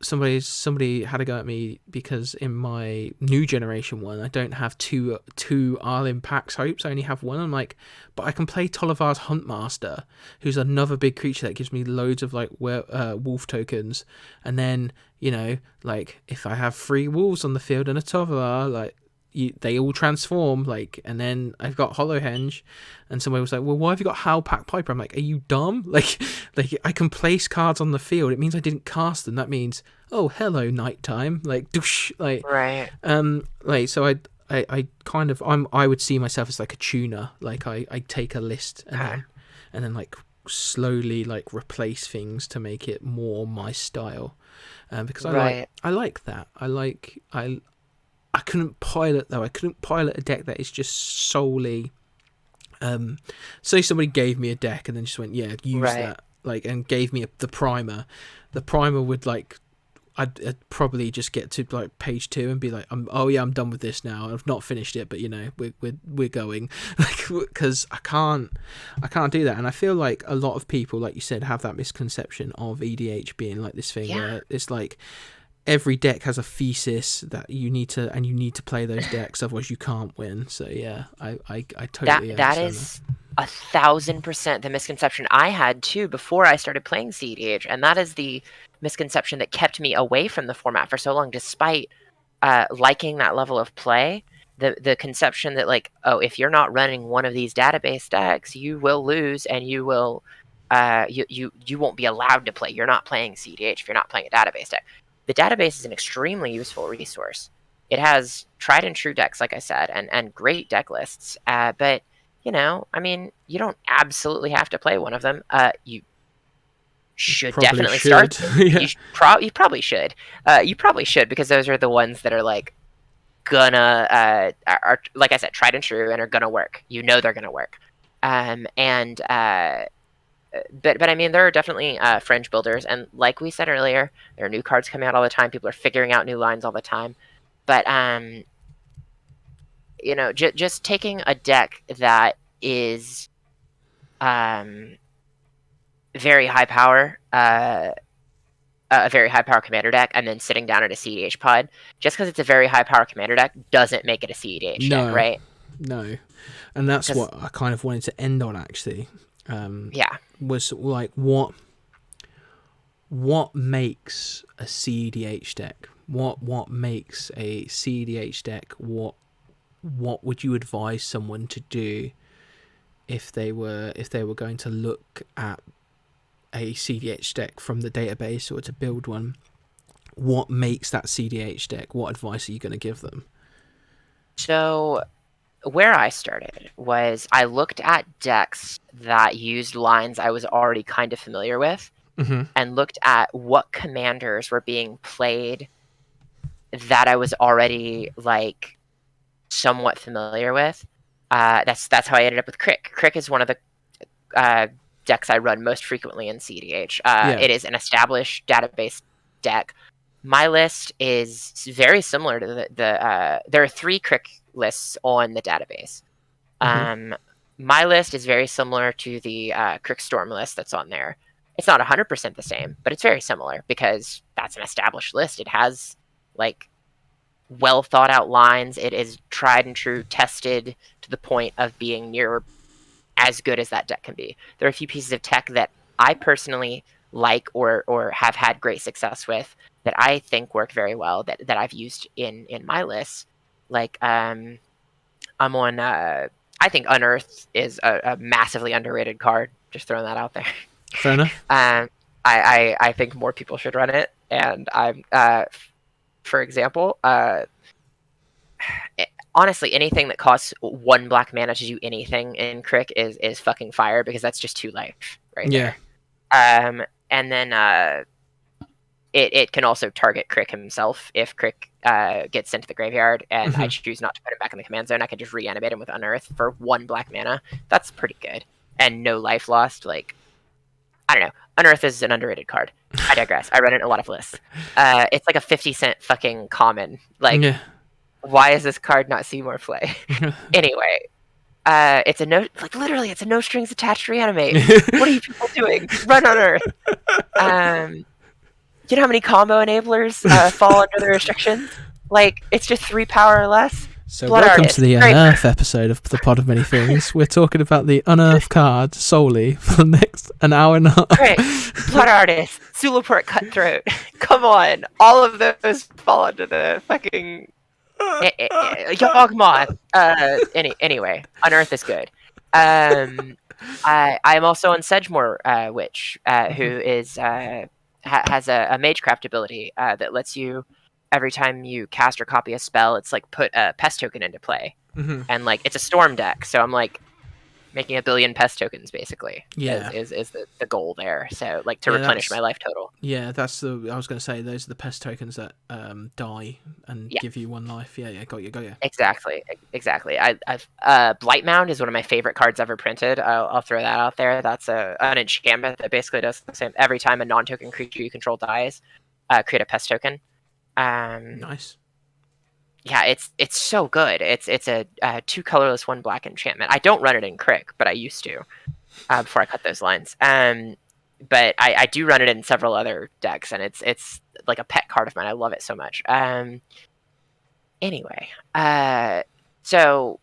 Somebody had a go at me because in my new generation one, I don't have two Arlim Pax Hopes. I only have one. I'm like, but I can play Tollivar's Huntmaster, who's another big creature that gives me loads of like wolf tokens. And then like if I have 3 wolves on the field and a Tollivar, like. They all transform, like, and then I've got Hollowhenge, and somebody was like, well, why have you got Howlpack Piper? I'm like, are you dumb? Like I can place cards on the field. It means I didn't cast them. That means, oh, hello, nighttime. Like, doosh, like, Right. like, so I kind of, I would see myself as like a tuner. Like I take a list and then like slowly like replace things to make it more my style, because I like that. I couldn't pilot though. I couldn't pilot a deck that is just solely. Say somebody gave me a deck and then just went, yeah, use that, like, and gave me the primer. The primer would like, I'd probably just get to like page 2 and be like, I'm done with this now. I've not finished it, but we're going, like, because I can't do that. And I feel like a lot of people, like you said, have that misconception of EDH being like this thing where it's like. Every deck has a thesis that you need to play those decks, otherwise you can't win. So yeah, I totally that is 1,000% the misconception I had too before I started playing cEDH, and that is the misconception that kept me away from the format for so long, despite liking that level of play. The conception that like, oh, if you're not running one of these database decks, you will lose, and you will you won't be allowed to play. You're not playing cEDH if you're not playing a database deck. The database is an extremely useful resource. It has tried and true decks, like I said, and great deck lists. But, I mean, you don't absolutely have to play one of them. You should definitely start. Yeah. You probably should. You probably should, because those are the ones that are like gonna are like I said, tried and true, and are gonna work. You know they're gonna work. And but I mean, there are definitely fringe builders, and like we said earlier, there are new cards coming out all the time. People are figuring out new lines all the time. But you know, just taking a deck that is very high power, a very high power commander deck, and then sitting down at a cEDH pod, just because it's a very high power commander deck doesn't make it a cEDH deck, No, right? no, and that's what I kind of wanted to end on actually. Yeah. Was like what makes a cEDH deck? What makes a cEDH deck? What would you advise someone to do if they were going to look at a cEDH deck from the database or to build one? What makes that cEDH deck? What advice are you going to give them? So where I started was I looked at decks that used lines I was already kind of familiar with, and looked at what commanders were being played that I was already like somewhat familiar with. That's how I ended up with Crick. Crick is one of the decks I run most frequently in cEDH. It is an established database deck. My list is very similar to the there are 3 Crick lists on the database. My list is very similar to the Crick Storm list that's on there. It's not 100% the same, but it's very similar because that's an established list. It has like well thought out lines. It is tried and true, tested to the point of being near as good as that deck can be. There are a few pieces of tech that I personally like or have had great success with that I think work very well that I've used in my lists. Like I'm on I think Unearth is a massively underrated card. Just throwing that out there. Fair enough. I think more people should run it, and I'm for example, honestly, anything that costs 1 black mana to do anything in Crick is fucking fire because that's just 2 life right there. And then it can also target Crick himself if Crick gets sent to the graveyard, and I choose not to put him back in the command zone. I can just reanimate him with Unearth for 1 black mana. That's pretty good, and no life lost. Like, I don't know. Unearth is an underrated card. I digress. I run it in a lot of lists. It's like a 50-cent fucking common. Like, why is this card not see more play? Anyway, it's a literally, it's a no strings attached reanimate. What are you people doing? Run Unearth. You know how many combo enablers fall under the restrictions? Like, it's just 3 power or less. So welcome to the Unearth episode of the Pod of Many Things. We're talking about the Unearth card solely for the next an hour and a half. Great. Blood Artist, Sulaport Cutthroat. Come on. All of those fall under the fucking Yawgmoth. Anyway, Unearth is good. I'm also on Sedgemoor Witch, who is has a Magecraft ability that lets you, every time you cast or copy a spell, it's like put a pest token into play, and like it's a storm deck, so I'm like making 1 billion pest tokens basically. Is the goal there? So like to replenish my life total. Yeah, that's the. I was going to say those are the pest tokens that die and give you 1 life. Yeah, got you. Exactly. I've Blightmound is one of my favorite cards ever printed. I'll throw that out there. That's an enchantment that basically does the same every time a non-token creature you control dies. Create a pest token. Nice. Yeah, it's so good. It's a 2 colorless 1 black enchantment. I don't run it in Crick, but I used to before I cut those lines. But I do run it in several other decks, and it's like a pet card of mine. I love it so much. Anyway, so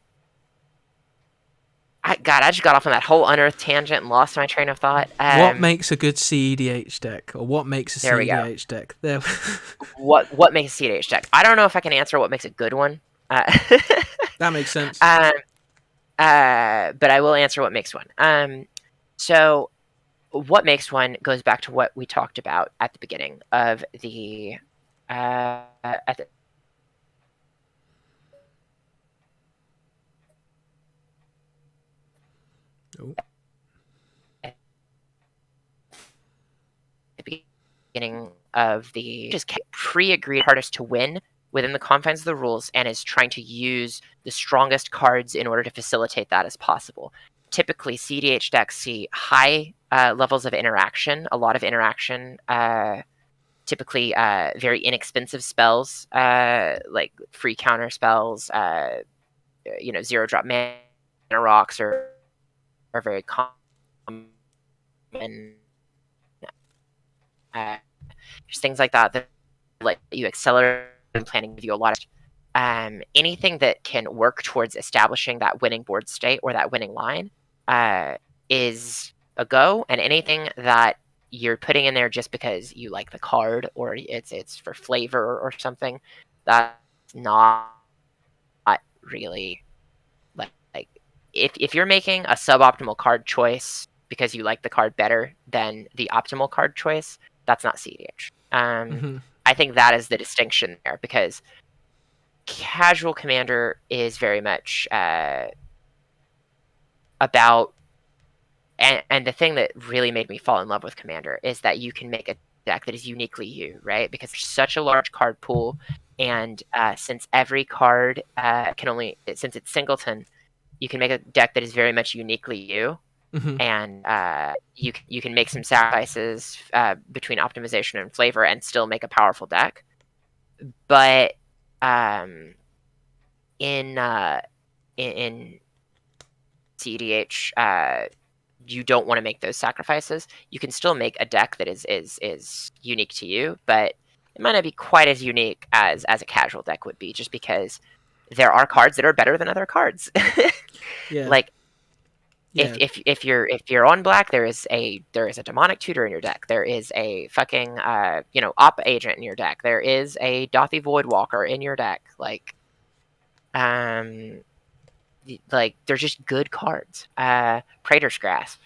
I just got off on that whole Unearth tangent and lost my train of thought. What makes a good cEDH deck, or what makes a cEDH deck? There. What makes a cEDH deck? I don't know if I can answer what makes a good one. That makes sense. But I will answer what makes one. So what makes one goes back to what we talked about at the beginning of the beginning of the just pre-agreed hardest to win within the confines of the rules and is trying to use the strongest cards in order to facilitate that as possible. Typically, cEDH decks see high levels of interaction, a lot of interaction, typically very inexpensive spells, like free counter spells, zero drop mana rocks are very common. Just things like that let you accelerate and planning, give you a lot of anything that can work towards establishing that winning board state or that winning line is a go, and anything that you're putting in there just because you like the card or it's for flavor or something, that's not really like if you're making a suboptimal card choice because you like the card better than the optimal card choice, that's not cEDH. I think that is the distinction there, because casual commander is very much about, and the thing that really made me fall in love with commander is that you can make a deck that is uniquely you, right? Because there's such a large card pool, and since every card since it's singleton, you can make a deck that is very much uniquely you. And you can make some sacrifices between optimization and flavor and still make a powerful deck. But in cEDH, you don't want to make those sacrifices. You can still make a deck that is unique to you, but it might not be quite as unique as a casual deck would be, just because there are cards that are better than other cards. Yeah. Like Yeah. if you're on black, there is a demonic tutor in your deck. There is a fucking op agent in your deck. There is a Dothy Voidwalker in your deck. Like they're just good cards. Praetor's Grasp.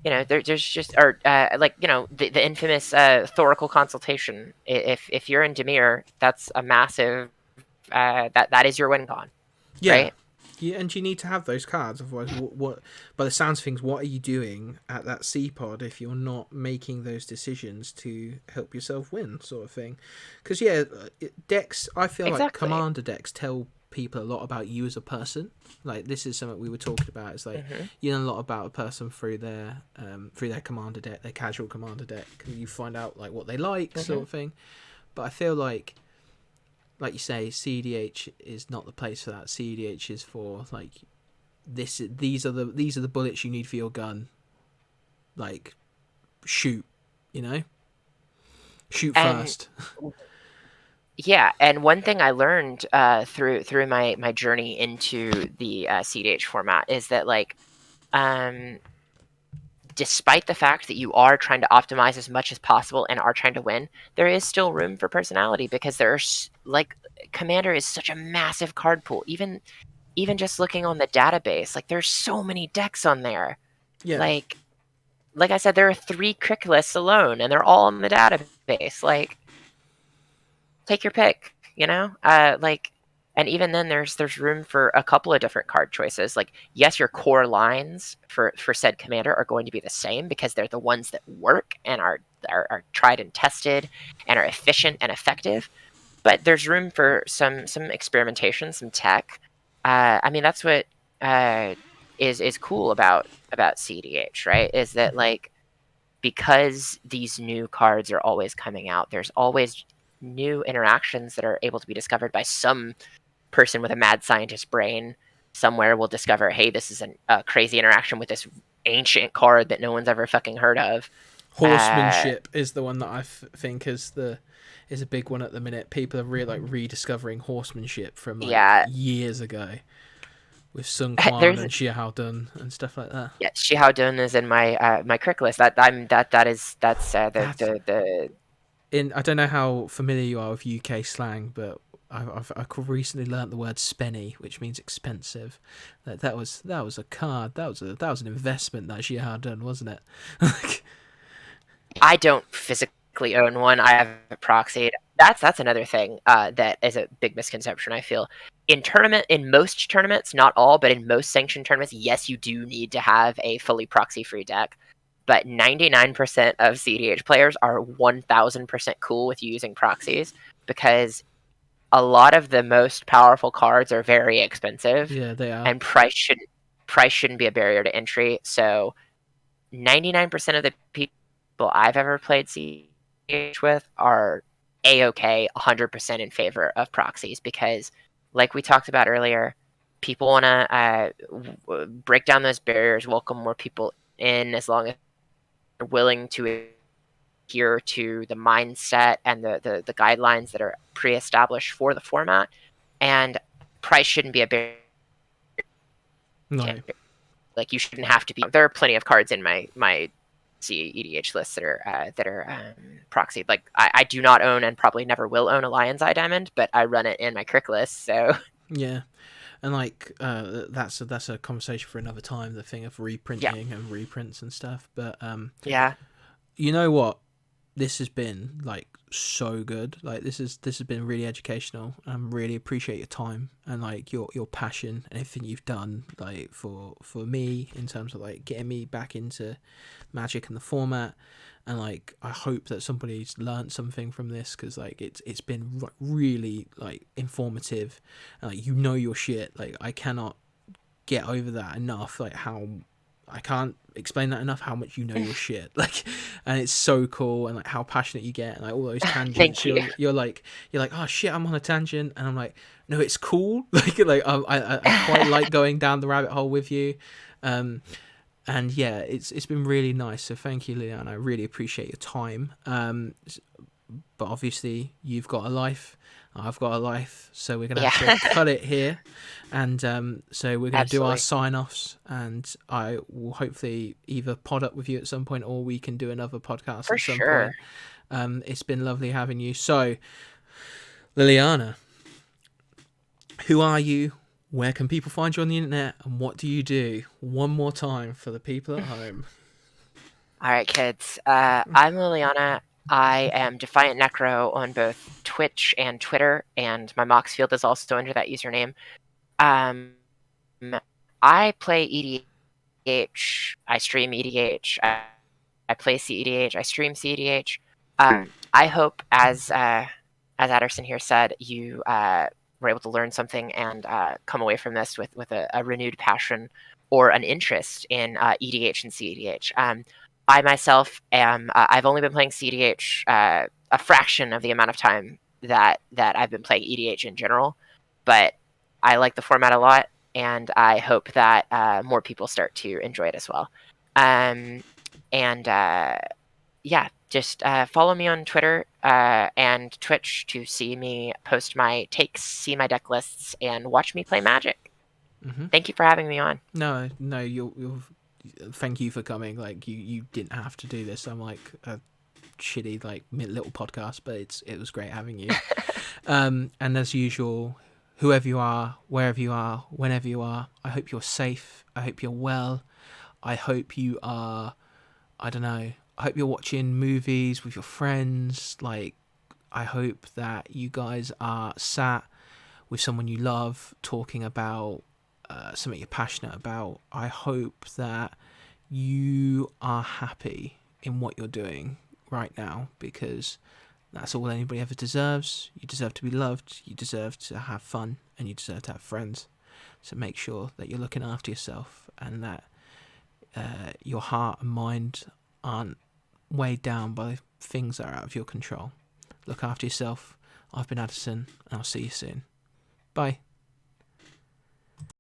There's just the infamous Thoracle Consultation. If you're in Dimir, that's a massive that is your win con, Yeah. right? Yeah, and you need to have those cards. Otherwise, what? By the sounds of things, what are you doing at that C pod if you're not making those decisions to help yourself win, sort of thing? Because decks. I feel like Exactly. commander decks tell people a lot about you as a person. Like, this is something we were talking about. It's like you know a lot about a person through their commander deck, their casual commander deck. You find out like what they like, sort of thing. But I feel like you say, cEDH is not the place for that. cEDH is for like these are the bullets you need for your gun. Like, shoot, shoot first. Yeah, and one thing I learned through my journey into the cEDH format is that despite the fact that you are trying to optimize as much as possible and are trying to win, there is still room for personality, because there's commander is such a massive card pool. Even just looking on the database, there's so many decks on there. Yeah. Like I said, there are 3 crick lists alone, and they're all in the database. Take your pick, and even then there's room for a couple of different card choices. Yes, your core lines for said commander are going to be the same, because they're the ones that work and are tried and tested and are efficient and effective. But there's room for some experimentation, some tech. That's what is cool about cEDH, right? Is that because these new cards are always coming out, there's always new interactions that are able to be discovered by some person with a mad scientist brain somewhere. Will discover, hey, this is a crazy interaction with this ancient card that no one's ever fucking heard of. Horsemanship is the one that I think is a big one at the minute. People are really rediscovering horsemanship from years ago with Sun Quan and Xiahou Dun and stuff like that. Yeah, Xiahou Dun is in my my crick list. That's the I don't know how familiar you are with UK slang, but I've recently learnt the word spenny, which means expensive. That was a card. That was an investment, that Xiahou Dun, wasn't it? I don't physically own one. I have it proxied. That's another thing that is a big misconception, I feel. In most tournaments, not all, but in most sanctioned tournaments, yes, you do need to have a fully proxy-free deck. But 99% of cEDH players are 1000% cool with you using proxies. because a lot of the most powerful cards are very expensive, Yeah, they are. and price shouldn't be a barrier to entry. So 99% of the people I've ever played cEDH with are a-okay, 100% in favor of proxies, because, like we talked about earlier, people want to break down those barriers, welcome more people in, as long as they're willing to adhere to the mindset and the guidelines that are pre-established for the format. And price shouldn't be a barrier. No. Like, you shouldn't have to be. There are plenty of cards in my cEDH lists that are proxied. Like, I do not own and probably never will own a Lion's Eye Diamond, but I run it in my Crick list. So Yeah. And like that's a conversation for another time. The thing of reprinting and reprints and stuff. But yeah, you know what? This has been like so good. Like this has been really educational. I really appreciate your time and like your passion and everything you've done like for me in terms of like getting me back into Magic and the format. And like I hope that somebody's learned something from this, because like it's been really like informative. And, like, you know your shit. Like I cannot get over that enough. Like how I can't explain that enough, how much you know your shit. Like, and it's so cool, and like how passionate you get, and like all those tangents. thank you. You're like oh shit, I'm on a tangent, and I'm like, no, it's cool. like I quite like going down the rabbit hole with you. And yeah, it's been really nice. So thank you, Liliana. I really appreciate your time. But obviously you've got a life, I've got a life, so we're gonna have to cut it here. And so we're gonna do our sign-offs, and I will hopefully either pod up with you at some point, or we can do another podcast For at some sure. point. It's been lovely having you. So, Liliana, who are you? Where can people find you on the internet, and what do you do? One more time for the people at home. All right, kids. I'm Liliana. I am Defiant Necro on both Twitch and Twitter, and my Mox field is also under that username. I play EDH. I stream EDH. I play cEDH. I stream cEDH. I hope, as Adderson here said, you were able to learn something and come away from this with a renewed passion or an interest in EDH and cEDH. I myself am. I've only been playing cEDH a fraction of the amount of time that I've been playing EDH in general, but I like the format a lot, and I hope that more people start to enjoy it as well. Yeah, just follow me on Twitter and Twitch to see me post my takes, see my deck lists, and watch me play Magic. Mm-hmm. Thank you for having me on. No, you're thank you for coming. Like you didn't have to do this. I'm like a shitty like little podcast, but it was great having you. And as usual, whoever you are, wherever you are, whenever you are, I hope you're safe. I hope you're well. I hope you are, I don't know, I hope you're watching movies with your friends. Like, I hope that you guys are sat with someone you love talking about something you're passionate about. I hope that you are happy in what you're doing right now, because that's all anybody ever deserves. You deserve to be loved, you deserve to have fun, and you deserve to have friends. So make sure that you're looking after yourself, and that your heart and mind aren't weighed down by things that are out of your control. Look after yourself. I've been Addison, and I'll see you soon. Bye.